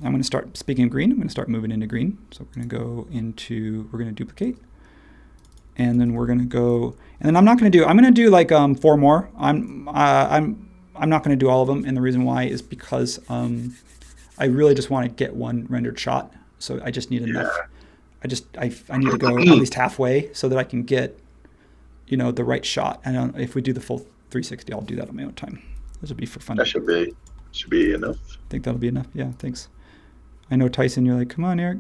I'm going to start, speaking of green, I'm going to start moving into green. So we're going to go into, we're going to duplicate. And then we're going to go, and then I'm going to do like 4 more. I'm not going to do all of them. And the reason why is because I really just want to get one rendered shot. So I just need enough. I need to go at least halfway so that I can get, the right shot. And if we do the full 360, I'll do that on my own time. This will be for fun. That should be enough. I think that'll be enough. Yeah, thanks. I know, Tyson, you're like, come on, Eric.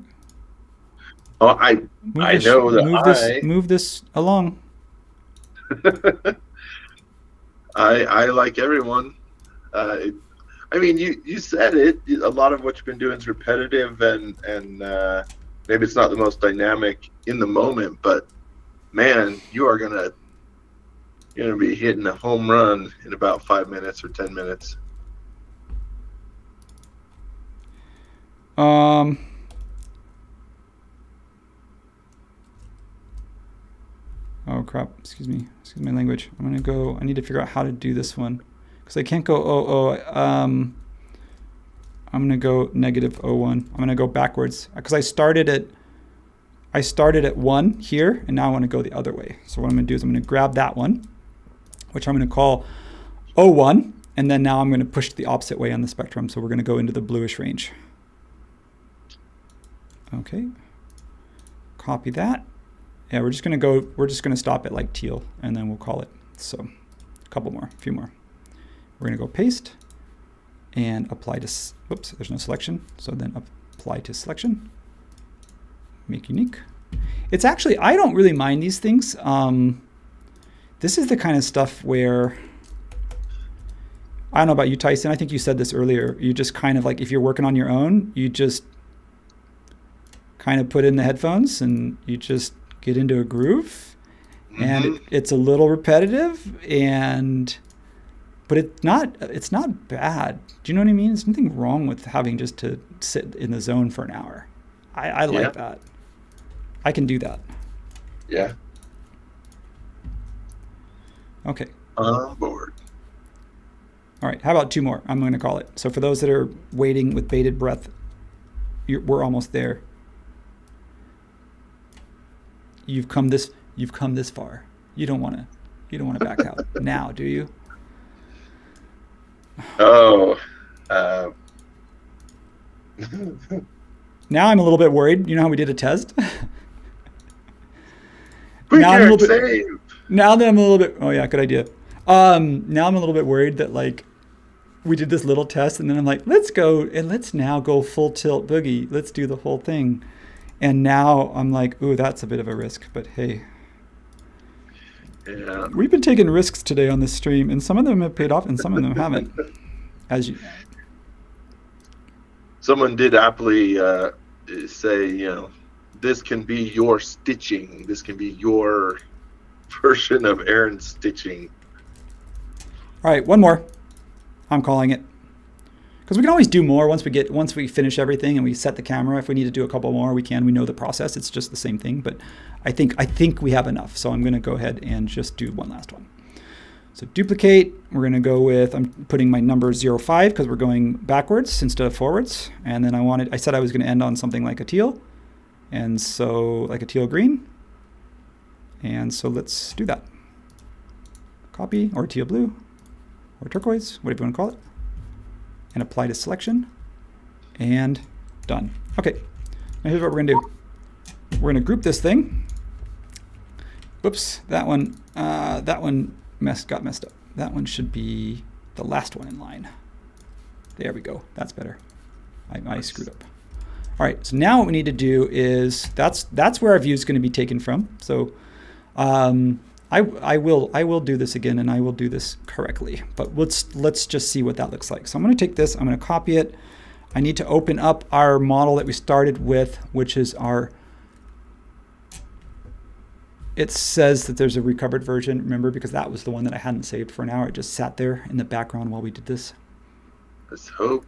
Oh, I know that move this along. I like everyone. I mean, you said it. A lot of what you've been doing is repetitive, and maybe it's not the most dynamic in the moment, but man, you're gonna be hitting a home run in about 5 minutes or 10 minutes. Oh crap, excuse my language. I need to figure out how to do this one, because I can't go I'm gonna go -01. I'm gonna go backwards, because I started at 1 here, and now I want to go the other way. So what I'm gonna do is I'm gonna grab that one, which I'm gonna call 01, and then now I'm gonna push the opposite way on the spectrum. So we're gonna go into the bluish range. Okay, copy that. Yeah, we're just gonna stop at like teal, and then we'll call it. So a few more. We're gonna go paste and apply to, whoops, there's no selection. So then apply to selection, make unique. It's actually, I don't really mind these things. This is the kind of stuff where, I don't know about you, Tyson, I think you said this earlier. You just kind of like, if you're working on your own, you just kind of put in the headphones and you just get into a groove, and it's a little repetitive, but it's not bad. Do you know what I mean? There's nothing wrong with having just to sit in the zone for an hour. I like that. I can do that. Yeah. Okay. On board. All right. How about 2 more? I'm going to call it. So for those that are waiting with bated breath, we're almost there. You've come this far. You don't want to back out now, do you? Oh. Now I'm a little bit worried. You know how we did a test? Quick, now Eric, save. Now that I'm a little bit, oh yeah, good idea. Now I'm a little bit worried that like we did this little test, and then I'm like, let's now go full tilt boogie. Let's do the whole thing. And now I'm like, ooh, that's a bit of a risk, but hey. Yeah. We've been taking risks today on this stream, and some of them have paid off and some of them haven't. Someone did aptly say, this can be your stitching. This can be your version of Aaron's stitching. All right, 1 more. I'm calling it. Because we can always do more once we finish everything and we set the camera. If we need to do a couple more, we can. We know the process. It's just the same thing. But I think we have enough. So I'm going to go ahead and just do one last one. So duplicate. We're going to go with, I'm putting my number 05 because we're going backwards instead of forwards. And then I said I was going to end on something like a teal. And so like a teal green. And so let's do that. Copy, or teal blue, or turquoise, whatever you want to call it. And apply to selection, and done. Okay, now here's what we're gonna do. We're gonna group this thing. Whoops, that one got messed up. That one should be the last one in line. There we go, that's better. I screwed up. All right, so now what we need to do is, that's where our view is gonna be taken from. So I will do this again, and I will do this correctly, but let's just see what that looks like. So I'm going to take this, I'm going to copy it. I need to open up our model that we started with, which is it says that there's a recovered version, remember, because that was the one that I hadn't saved for an hour. It just sat there in the background while we did this. Let's hope,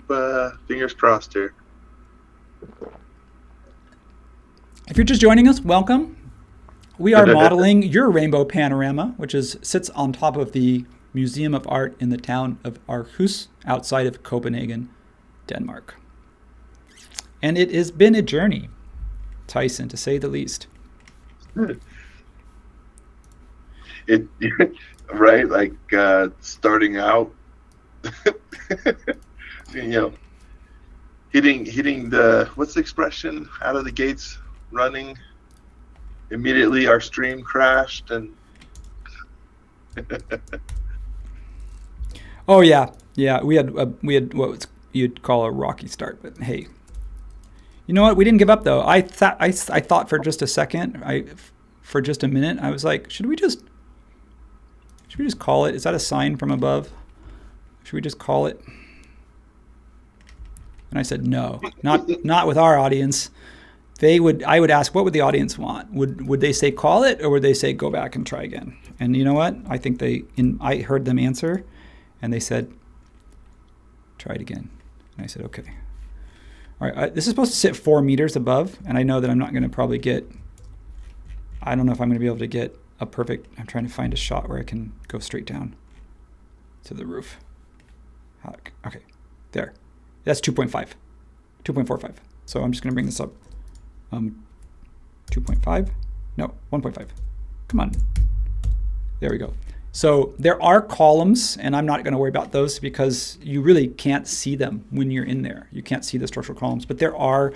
fingers crossed here. If you're just joining us, welcome. We are modeling your rainbow panorama, which sits on top of the Museum of Art in the town of Aarhus, outside of Copenhagen, Denmark. And it has been a journey, Tyson, to say the least. It right, like starting out, hitting the, what's the expression? Out of the gates, running. Immediately, our stream crashed, and oh yeah. We had what you'd call a rocky start, but hey, you know what? We didn't give up though. I thought for just a second, for just a minute, I was like, should we just call it? Is that a sign from above? Should we just call it? And I said, no, not with our audience. I would ask, what would the audience want? Would they say call it, or would they say go back and try again? And you know what? I think I heard them answer, and they said, try it again. And I said, okay. All right, this is supposed to sit 4 meters above, and I know that I'm not going to probably get, I don't know if I'm going to be able to get a perfect, I'm trying to find a shot where I can go straight down to the roof. Okay, there. That's 2.45. So I'm just going to bring this up. 2.5? No, 1.5. Come on. There we go. So there are columns, and I'm not going to worry about those because you really can't see them when you're in there. You can't see the structural columns, but there are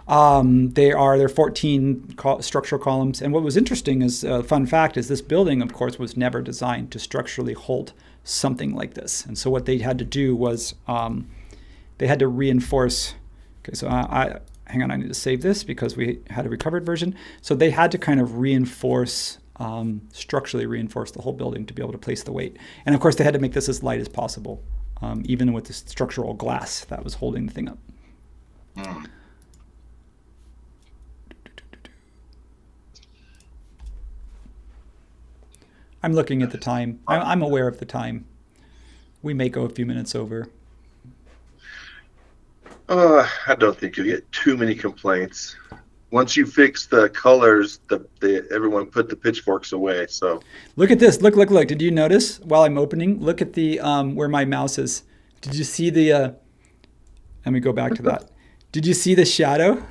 14 structural columns. And what was interesting is, fun fact is, this building, of course, was never designed to structurally hold something like this. And so what they had to do was they had to reinforce. Okay, so hang on, I need to save this because we had a recovered version. So they had to kind of structurally reinforce the whole building to be able to place the weight. And of course, they had to make this as light as possible, even with the structural glass that was holding the thing up. I'm looking at the time. I'm aware of the time. We may go a few minutes over. I don't think you'll get too many complaints. Once you fix the colors, everyone put the pitchforks away. So look at this. Look. Did you notice while I'm opening? Look at the where my mouse is. Did you see the? Let me go back to that. Did you see the shadow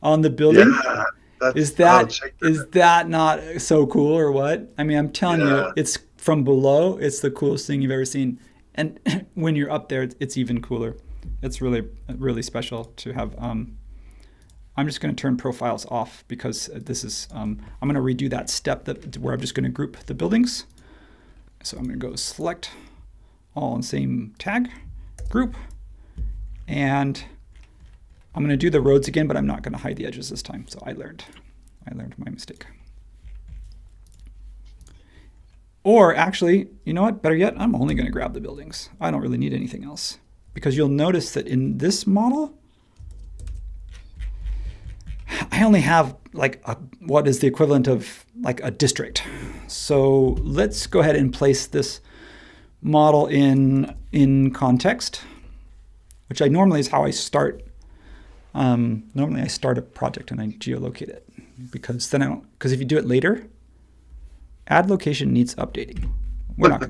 on the building? Yeah, is that not so cool or what? I mean, I'm telling you, it's from below. It's the coolest thing you've ever seen, and when you're up there, it's even cooler. It's really, really special to have. I'm just going to turn profiles off because this is. I'm going to redo that step where I'm just going to group the buildings. So I'm going to go select all in same tag group, and I'm going to do the roads again, but I'm not going to hide the edges this time. So I learned my mistake. Or actually, you know what? Better yet, I'm only going to grab the buildings. I don't really need anything else. Because you'll notice that in this model, I only have like what is the equivalent of like a district. So let's go ahead and place this model in context, which normally is how I start. Normally I start a project and I geolocate it because if you do it later, add location needs updating. We're not.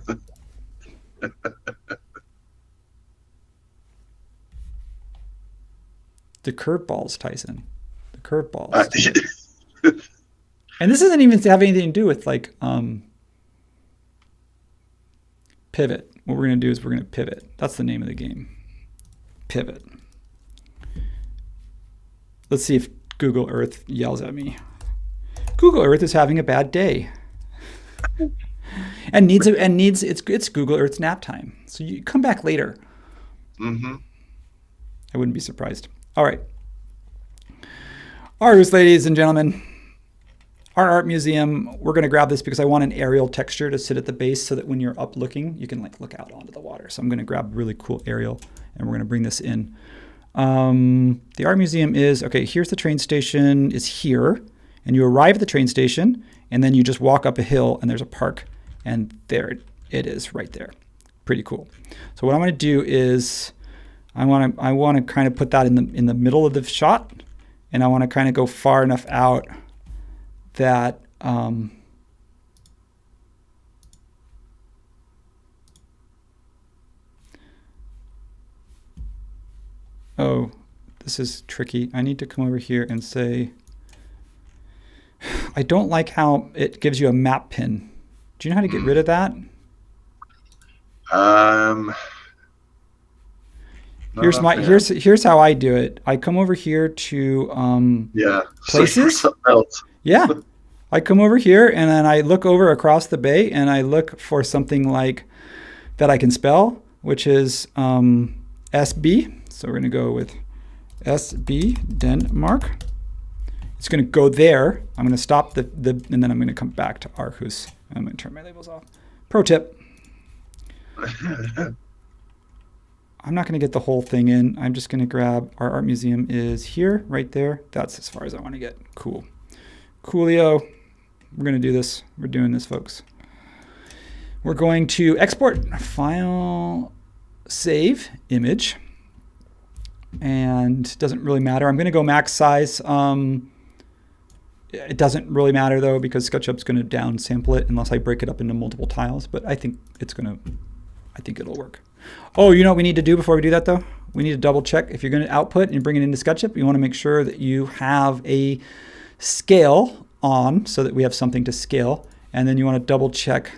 The curveballs, Tyson. The curveballs. And this doesn't even have anything to do with like pivot. What we're going to do is we're going to pivot. That's the name of the game. Pivot. Let's see if Google Earth yells at me. Google Earth is having a bad day. and needs it's Google Earth's nap time. So you come back later. Mm-hmm. I wouldn't be surprised. All right. Aarhus, ladies and gentlemen. Our art museum, we're going to grab this because I want an aerial texture to sit at the base so that when you're up looking, you can like look out onto the water. So I'm going to grab a really cool aerial and we're going to bring this in. The art museum is, okay, here's the train station is here. And you arrive at the train station and then you just walk up a hill and there's a park and there it is right there. Pretty cool. So what I'm going to do is I want to kind of put that in the middle of the shot, and I want to kind of go far enough out that oh, this is tricky. I need to come over here and say, I don't like how it gives you a map pin. Do you know how to get rid of that? Here's how I do it. I come over here to places. Yeah. I come over here and then I look over across the bay and I look for something like that I can spell, which is SB. So we're going to go with SB Denmark. It's going to go there. I'm going to stop and then I'm going to come back to Aarhus. I'm going to turn my labels off. Pro tip. I'm not going to get the whole thing in. I'm just going to grab our art museum is here, right there. That's as far as I want to get. Cool. Coolio. We're going to do this. We're doing this, folks. We're going to export file, save image. And it doesn't really matter. I'm going to go max size. It doesn't really matter though, because SketchUp's going to downsample it unless I break it up into multiple tiles. But I think it'll work. Oh, you know what we need to do before we do that though? We need to double check. If you're going to output and bring it into SketchUp, you want to make sure that you have a scale on so that we have something to scale. And then you want to double check.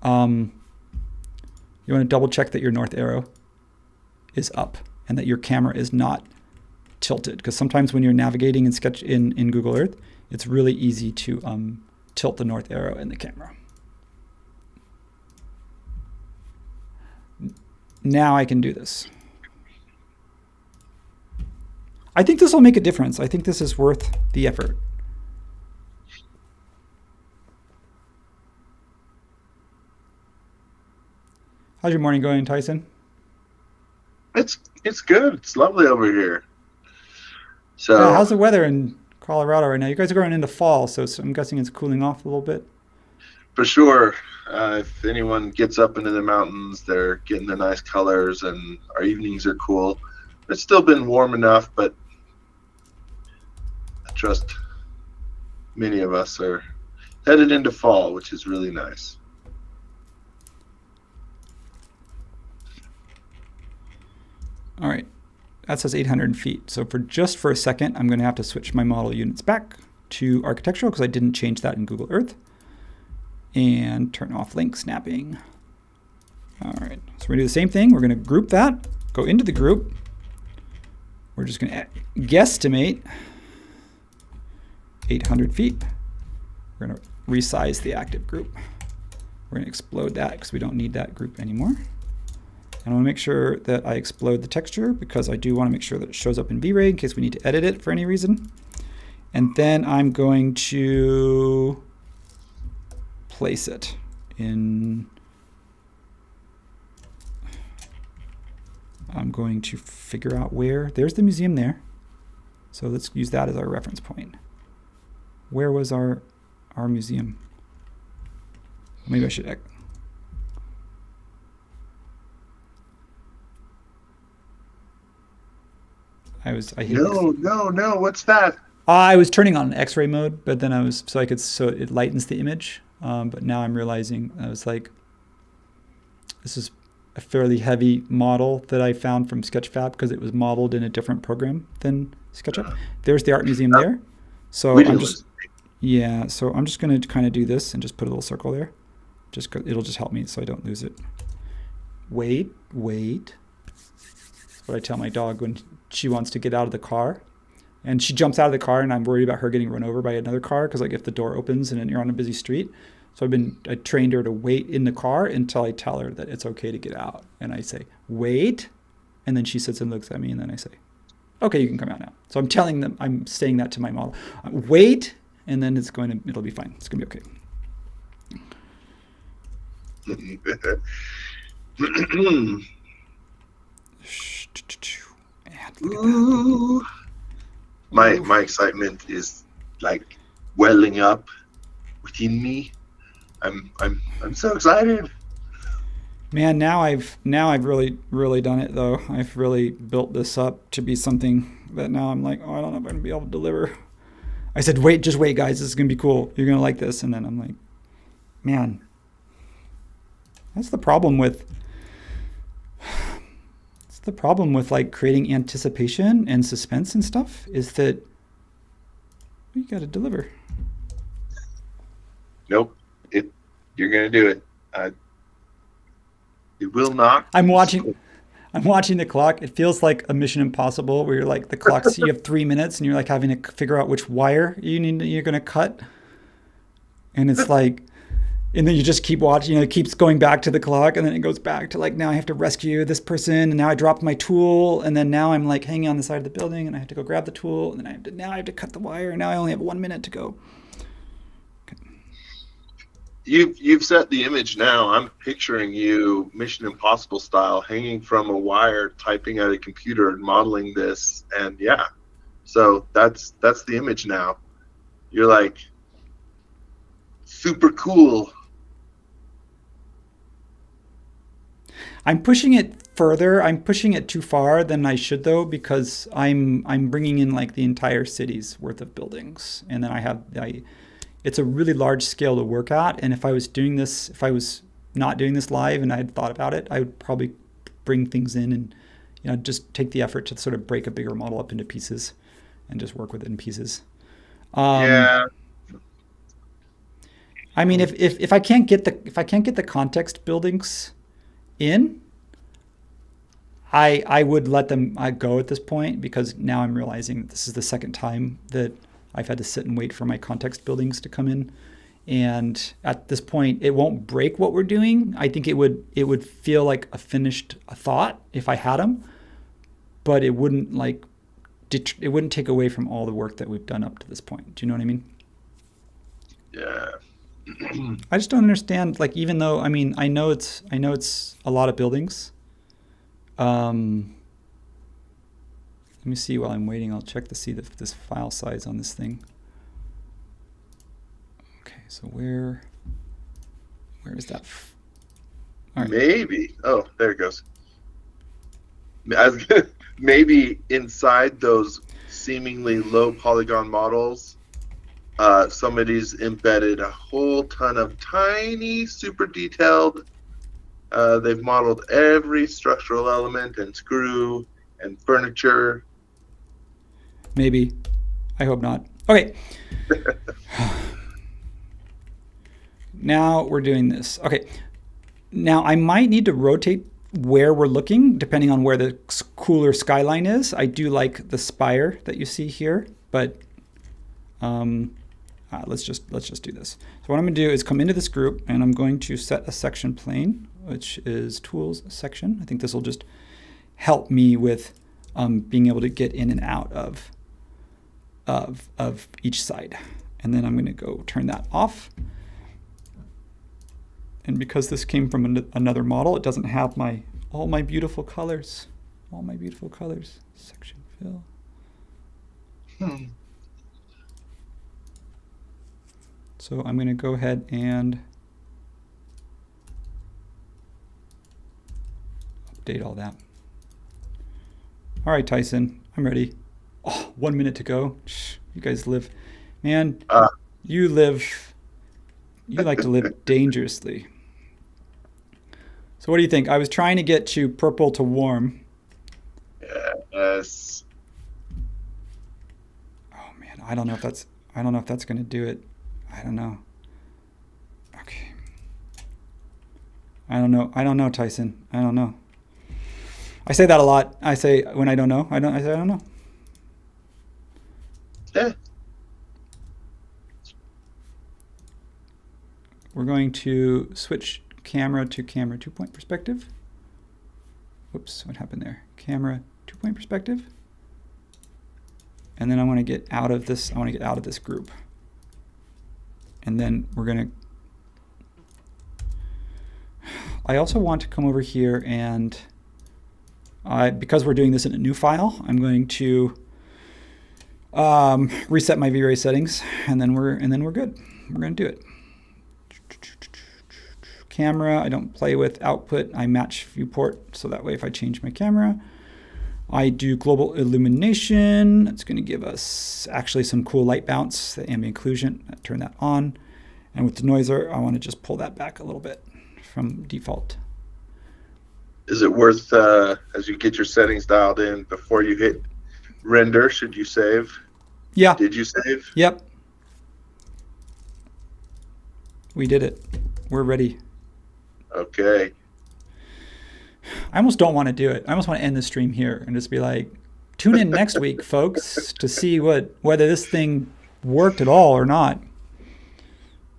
You want to double check that your north arrow is up and that your camera is not tilted. Because sometimes when you're navigating in Google Earth, it's really easy to tilt the north arrow in the camera. Now I can do this. I think this will make a difference. I think this is worth the effort. How's your morning going, Tyson? It's good. It's lovely over here. So yeah, how's the weather in Colorado right now? You guys are going into fall, so I'm guessing it's cooling off a little bit. For sure. If anyone gets up into the mountains, they're getting the nice colors, and our evenings are cool. It's still been warm enough, but I trust many of us are headed into fall, which is really nice. All right, that says 800 feet. So for a second, I'm going to have to switch my model units back to architectural because I didn't change that in Google Earth. And turn off link snapping. All right, so we're going to do the same thing. We're going to group that, go into the group. We're just going to guesstimate 800 feet. We're going to resize the active group. We're going to explode that because we don't need that group anymore. And I want to make sure that I explode the texture because I do want to make sure that it shows up in V-Ray in case we need to edit it for any reason. And then I'm going to place it in. I'm going to figure out where. There's the museum there. So let's use that as our reference point. Where was our museum? Maybe I should. No, what's that? I was turning on X-ray mode, but then so it lightens the image. But now I'm realizing I was like, this is a fairly heavy model that I found from Sketchfab because it was modeled in a different program than SketchUp. There's the art museum there. So I'm just going to kind of do this and just put a little circle there. It'll just help me so I don't lose it. Wait. That's what I tell my dog when she wants to get out of the car. And she jumps out of the car, and I'm worried about her getting run over by another car because, like, if the door opens and you're on a busy street. So I trained her to wait in the car until I tell her that it's okay to get out. And I say, wait. And then she sits and looks at me, and then I say, okay, you can come out now. So I'm saying that to my model. Wait, and then it'll be fine. It's going to be okay. Ooh. My excitement is like welling up within me. I'm so excited. Man, now I've really done it though. I've really built this up to be something that now I'm like, oh, I don't know if I'm gonna be able to deliver. I said, wait, just wait, guys. This is gonna be cool. You're gonna like this. And then I'm like, man, that's the problem with. It's the problem with like creating anticipation and suspense and stuff is that you got to deliver. Nope. You're gonna do it. It will not. I'm watching the clock. It feels like a Mission Impossible where you're like the clock's you have 3 minutes and you're like having to figure out which wire you're gonna cut, and it's like, and then you just keep watching. It keeps going back to the clock, and then it goes back to like, now I have to rescue this person, and now I dropped my tool, and then now I'm like hanging on the side of the building, and I have to go grab the tool, and then I have to cut the wire, and now I only have 1 minute to go. You've set the image now. I'm picturing you Mission Impossible style, hanging from a wire, typing at a computer and modeling this, and yeah. So that's the image now. You're like super cool. I'm pushing it further. I'm pushing it too far than I should though, because I'm bringing in like the entire city's worth of buildings, and then it's a really large scale to work at. And if I was not doing this live and I had thought about it, I would probably bring things in and just take the effort to sort of break a bigger model up into pieces and just work with it in pieces. Yeah. I mean, if I can't get the context buildings in, I would let them go at this point, because now I'm realizing this is the second time that I've had to sit and wait for my context buildings to come in. And at this point, it won't break what we're doing. I think it would feel like a finished thought if I had them, but it wouldn't take away from all the work that we've done up to this point. Do you know what I mean? Yeah. I just don't understand. Like, even though, I mean, I know it's a lot of buildings. Let me see while I'm waiting. I'll check to see this file size on this thing. Okay, so where is that? All right. Maybe. Oh, there it goes. Maybe inside those seemingly low polygon models, somebody's embedded a whole ton of tiny, super detailed. They've modeled every structural element and screw and furniture. Maybe. I hope not. Okay. Now we're doing this. Okay. Now I might need to rotate where we're looking depending on where the cooler skyline is. I do like the spire that you see here, but let's just do this. So what I'm going to do is come into this group, and I'm going to set a section plane, which is tools section. I think this will just help me with being able to get in and out of each side. And then I'm going to go turn that off. And because this came from another model, it doesn't have all my beautiful colors. All my beautiful colors. Section fill. So I'm going to go ahead and update all that. All right, Tyson, I'm ready. Oh, 1 minute to go. You guys live, man. You like to live dangerously. So what do you think? I was trying to get you purple to warm. Yes. Oh man, I don't know if that's going to do it. I don't know. Okay. I don't know, Tyson. I don't know. I say that a lot. I say when I don't know. I say I don't know. Yeah. We're going to switch camera to camera 2-point perspective. Whoops, what happened there? Camera 2-point perspective. And then I want to get out of this. I want to get out of this group. And then we're going to. I also want to come over here and because we're doing this in a new file, I'm going to reset my V-Ray settings, and then we're good. We're going to do it. camera. I don't play with output. I match viewport, so that way if I change my camera, I do global illumination. It's going to give us actually some cool light bounce, the ambient occlusion. I turn that on. And with denoiser, I want to just pull that back a little bit from default. Is it worth, as you get your settings dialed in, before you hit render, should you save? Yeah. Did you save? Yep. We did it. We're ready. Okay. I almost don't want to do it. I almost want to end the stream here and just be like, tune in next week, folks, to see whether this thing worked at all or not.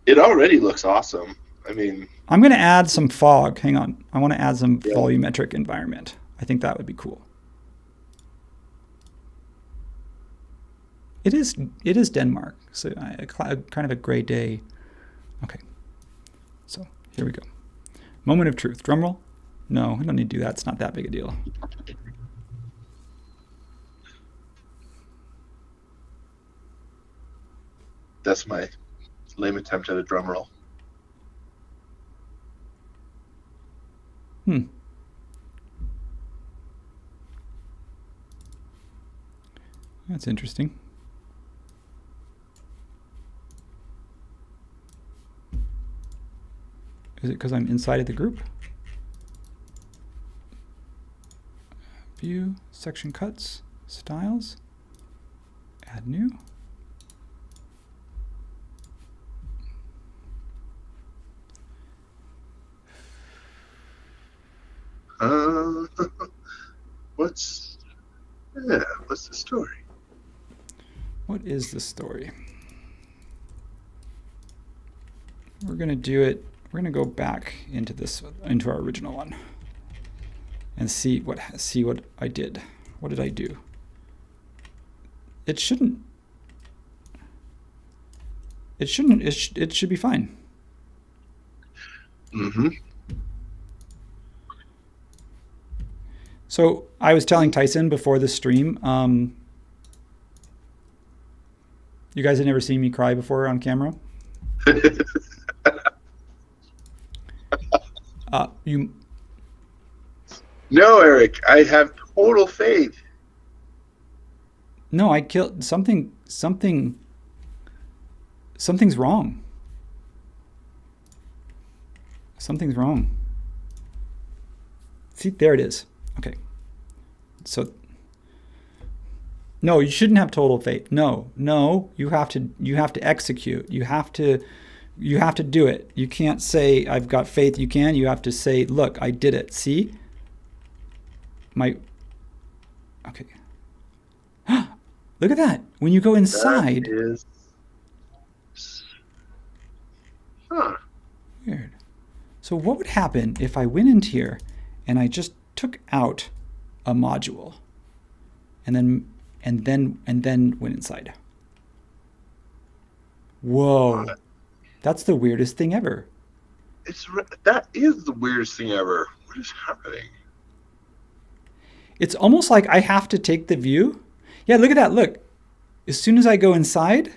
It already looks awesome. I mean, I'm going to add some fog. Hang on. I want to add some volumetric environment. I think that would be cool. It is Denmark, so kind of a gray day. Okay. So here we go. Moment of truth. Drum roll. No, I don't need to do that. It's not that big a deal. That's my lame attempt at a drum roll. That's interesting. Is it because I'm inside of the group? View, section cuts, styles, add new. What's the story? What is the story? We're going to do it. We're going to go back into our original one and see what I did. What did I do? It should be fine. Mm-hmm. So I was telling Tyson before the stream, you guys had never seen me cry before on camera? No, Eric, I have total faith. No, I killed something. Something's wrong. Something's wrong. See, there it is. Okay. So, no, you shouldn't have total faith. No, you have to execute. You have to do it. You can't say I've got faith. You have to say, look, I did it. See? Okay. Look at that. When you go inside. That is... Huh. Weird. So what would happen if I went into here and I just took out a module and then went inside? Whoa. That's the weirdest thing ever. That is the weirdest thing ever. What is happening? It's almost like I have to take the view. Yeah, look at that. Look. As soon as I go inside,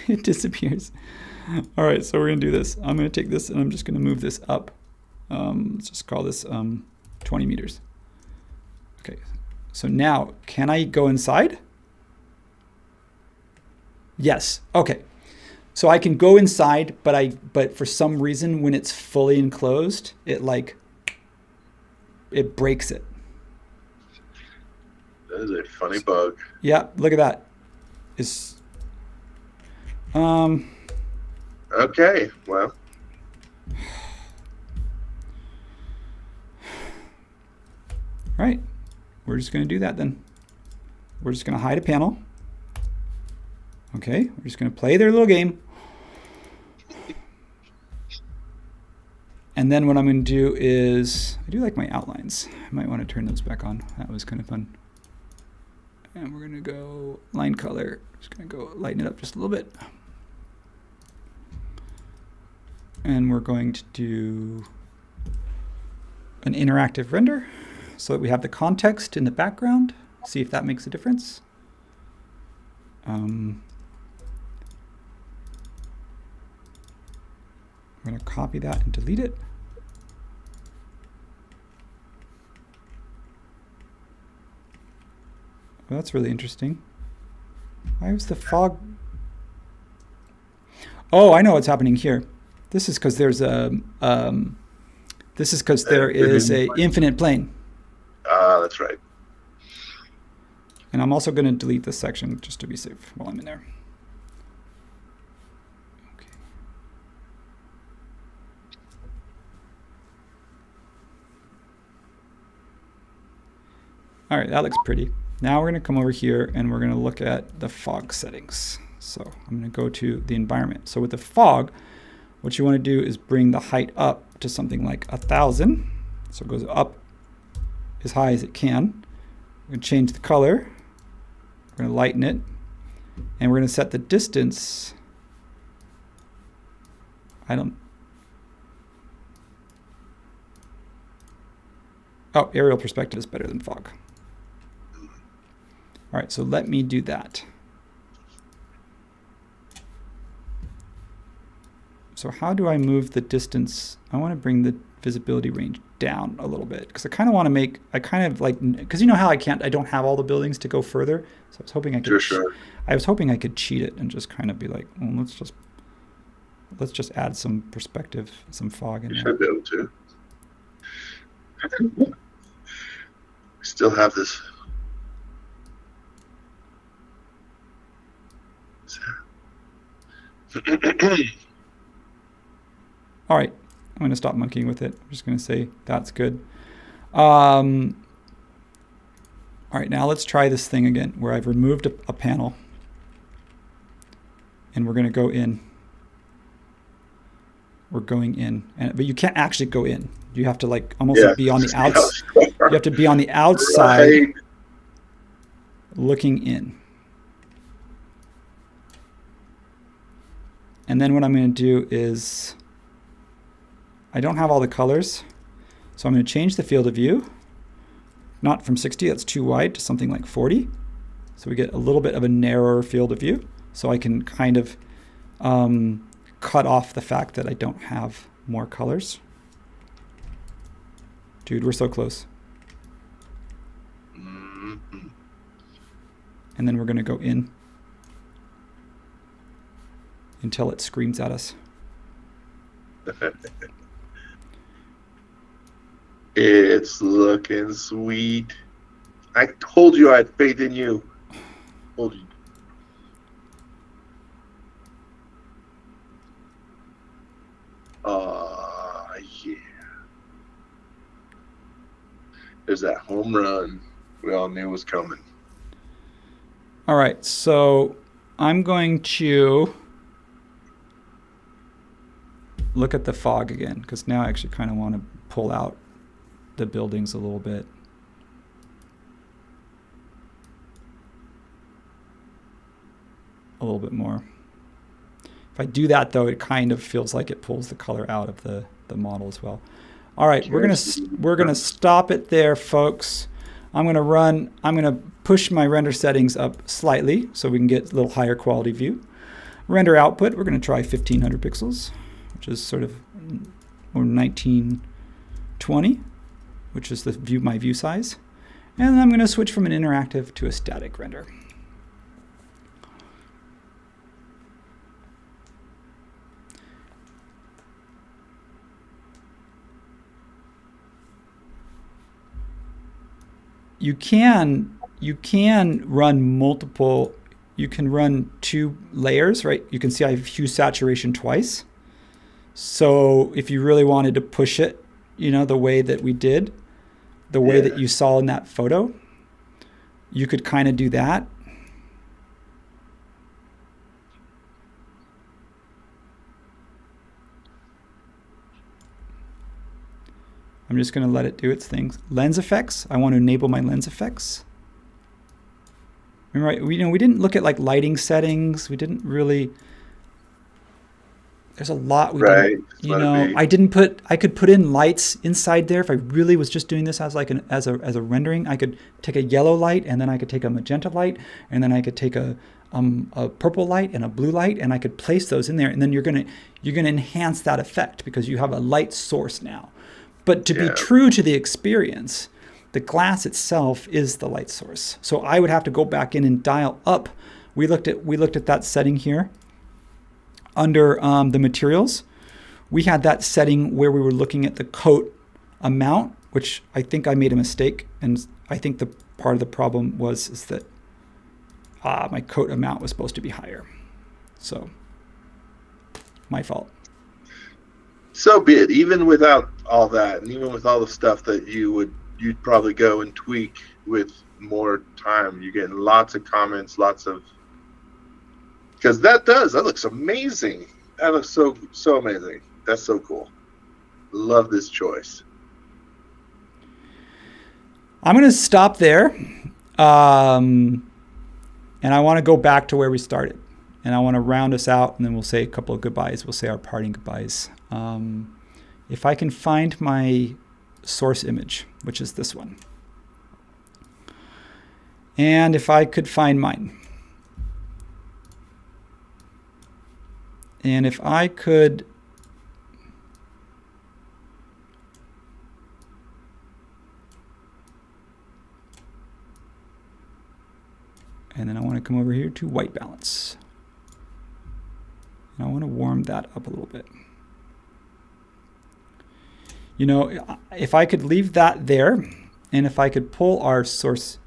it disappears. All right, so we're going to do this. I'm going to take this and I'm just going to move this up. Let's just call this 20 meters. Okay, so now, can I go inside? Yes. Okay. So I can go inside, but for some reason, when it's fully enclosed, it breaks it. That is a funny bug. Yeah, look at that. Okay, well. Right. We're just going to do that then. We're just going to hide a panel. Okay, we're just going to play their little game. And then what I'm going to do is, I do like my outlines. I might want to turn those back on. That was kind of fun. And we're going to go line color. Just going to go lighten it up just a little bit. And we're going to do an interactive render so that we have the context in the background. See if that makes a difference. I'm going to copy that and delete it. Well, that's really interesting. Why was the fog? Oh, I know what's happening here. This is because there's a infinite plane. That's right. And I'm also going to delete this section just to be safe while I'm in there. Okay. All right, that looks pretty. Now we're going to come over here and we're going to look at the fog settings. So I'm going to go to the environment. So with the fog, what you want to do is bring the height up to something like 1,000. So it goes up as high as it can. We're going to change the color. We're going to lighten it. And we're going to set the distance. Oh, aerial perspective is better than fog. All right, so let me do that. So how do I move the distance? I want to bring the visibility range down a little bit because I kind of want to make, because you know how I don't have all the buildings to go further. So I was hoping I could, I was hoping I could cheat it and just kind of be like, well, let's just add some perspective, some fog in there. You should be able to. We still have this. All right, I'm going to stop monkeying with it. I'm just going to say that's good. All right, now let's try this thing again where I've removed a panel and we're going to go in. We're going in, but you can't actually go in. You have to almost be on the outside. You have to be on the outside, right, looking in. And then what I'm going to do is, I don't have all the colors, so I'm going to change the field of view, not from 60, that's too wide, to something like 40. So we get a little bit of a narrower field of view, so I can kind of cut off the fact that I don't have more colors. Dude, we're so close. Mm-hmm. And then we're going to go in until it screams at us. It's looking sweet. I told you I had faith in you. Told you. Yeah. There's that home run we all knew was coming. All right, so I'm going to look at the fog again, because now I actually kind of want to pull out the buildings a little bit. A little bit more. If I do that, though, it kind of feels like it pulls the color out of the model as well. All right, we're gonna stop it there, folks. I'm gonna push my render settings up slightly so we can get a little higher quality view. Render output, we're gonna try 1500 pixels, which is sort of, or 1920, which is my view size. And then I'm gonna switch from an interactive to a static render. You can run multiple, you can run 2 layers, right? You can see I have hue saturation twice. So if you really wanted to push it, the way that we did, the way that you saw in that photo, you could kind of do that. I'm just going to let it do its thing. Lens effects. I want to enable my lens effects. Remember, we didn't look at lighting settings. We didn't really. There's a lot we didn't. I could put in lights inside there if I really was just doing this as as a rendering. I could take a yellow light and then I could take a magenta light and then I could take a purple light and a blue light and I could place those in there, and then you're gonna enhance that effect because you have a light source now. But to be true to the experience, The glass itself is the light source. So I would have to go back in and dial up. We looked at that setting here under the materials. We had that setting where we were looking at the coat amount, which I think I made a mistake. And I think the part of the problem is that my coat amount was supposed to be higher. So my fault. So be it. Even without all that, and even with all the stuff that you'd probably go and tweak with more time. You're getting lots of comments, because that looks amazing. That looks so amazing. That's so cool. Love this choice. I'm going to stop there. And I want to go back to where we started. And I want to round us out, and then we'll say a couple of goodbyes. We'll say our parting goodbyes. If I can find my source image, which is this one. And if I could find mine. And if I could and then I want to come over here to white balance. And I want to warm that up a little bit. You know, if I could leave that there, and if I could pull our source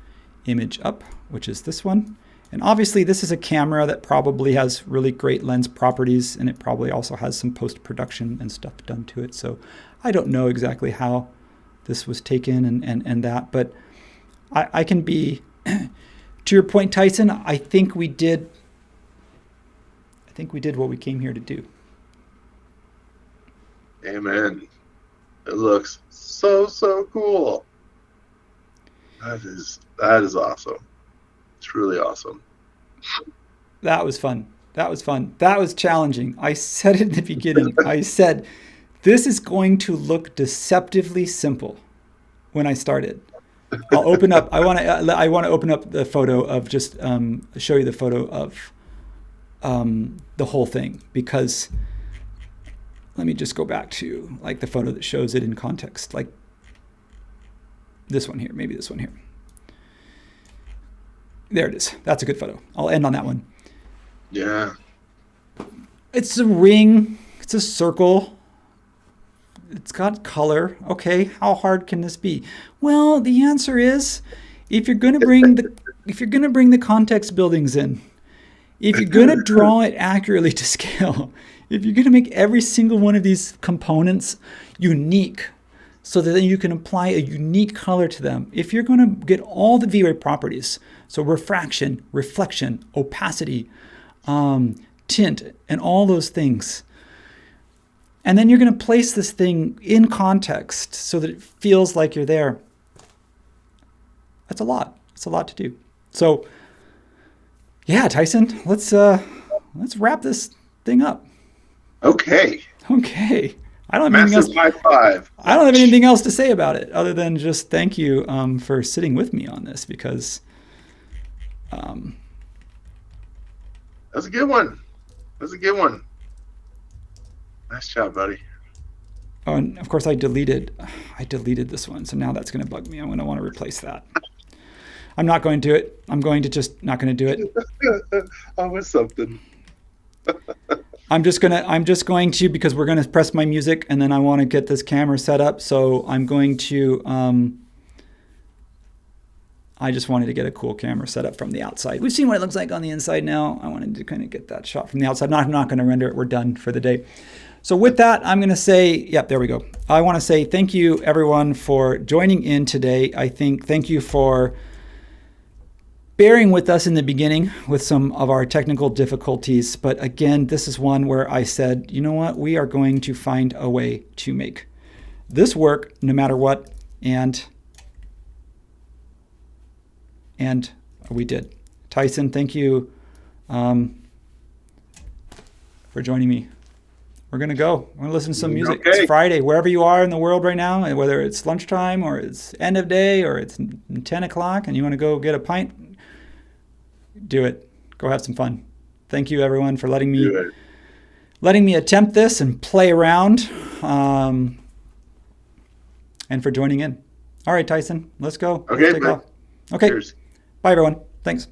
image up, which is this one, and obviously this is a camera that probably has really great lens properties, and it probably also has some post-production and stuff done to it. So I don't know exactly how this was taken and that, but I can be, to your point, Tyson, I think we did what we came here to do. Amen. It looks so cool. That is awesome. It's really awesome. That was fun. That was challenging. I said it in the beginning. I said, this is going to look deceptively simple when I started. I'll open up. I want to open up the photo of just show you the photo of the whole thing, because let me just go back to like the photo that shows it in context, like this one here, maybe this one here. There it is. That's a good photo. I'll end on that one. Yeah. It's a ring. It's a circle. It's got color. Okay, how hard can this be? Well, the answer is, if you're going to bring the context buildings in, if you're going to draw it accurately to scale, if you're going to make every single one of these components unique so that then you can apply a unique color to them, if you're going to get all the V-Ray properties, so refraction, reflection, opacity, tint, and all those things, and then you're going to place this thing in context so that it feels like you're there, that's a lot. It's a lot to do. So yeah, Tyson, let's wrap this thing up. Okay. I don't have anything else. High five. I don't have anything else to say about it other than just thank you for sitting with me on this, because that was a good one. Nice job, buddy. Oh, and of course I deleted this one, so now that's going to bug me. I'm going to want to replace that. I'm not going to do it. I'm going to just not going to do it. I was something. I'm just going to, because we're going to press my music, and then I want to get this camera set up. So I'm going to, I just wanted to get a cool camera set up from the outside. We've seen what it looks like on the inside now. I wanted to kind of get that shot from the outside. I'm not going to render it. We're done for the day. So with that, I'm going to say, yep, there we go. I want to say thank you, everyone, for joining in today. Thank you for bearing with us in the beginning with some of our technical difficulties. But again, this is one where I said, you know what? We are going to find a way to make this work no matter what. And we did. Tyson, thank you for joining me. We're going to go. We're going to listen to some music. Okay. It's Friday, wherever you are in the world right now, and whether it's lunchtime or it's end of day or it's 10 o'clock and you want to go get a pint, do it. Go have some fun. Thank you, everyone, for letting me attempt this and play around, and for joining in. All right, Tyson, let's go. Okay, Let's take bye. off. Okay. Cheers. Bye, everyone. Thanks.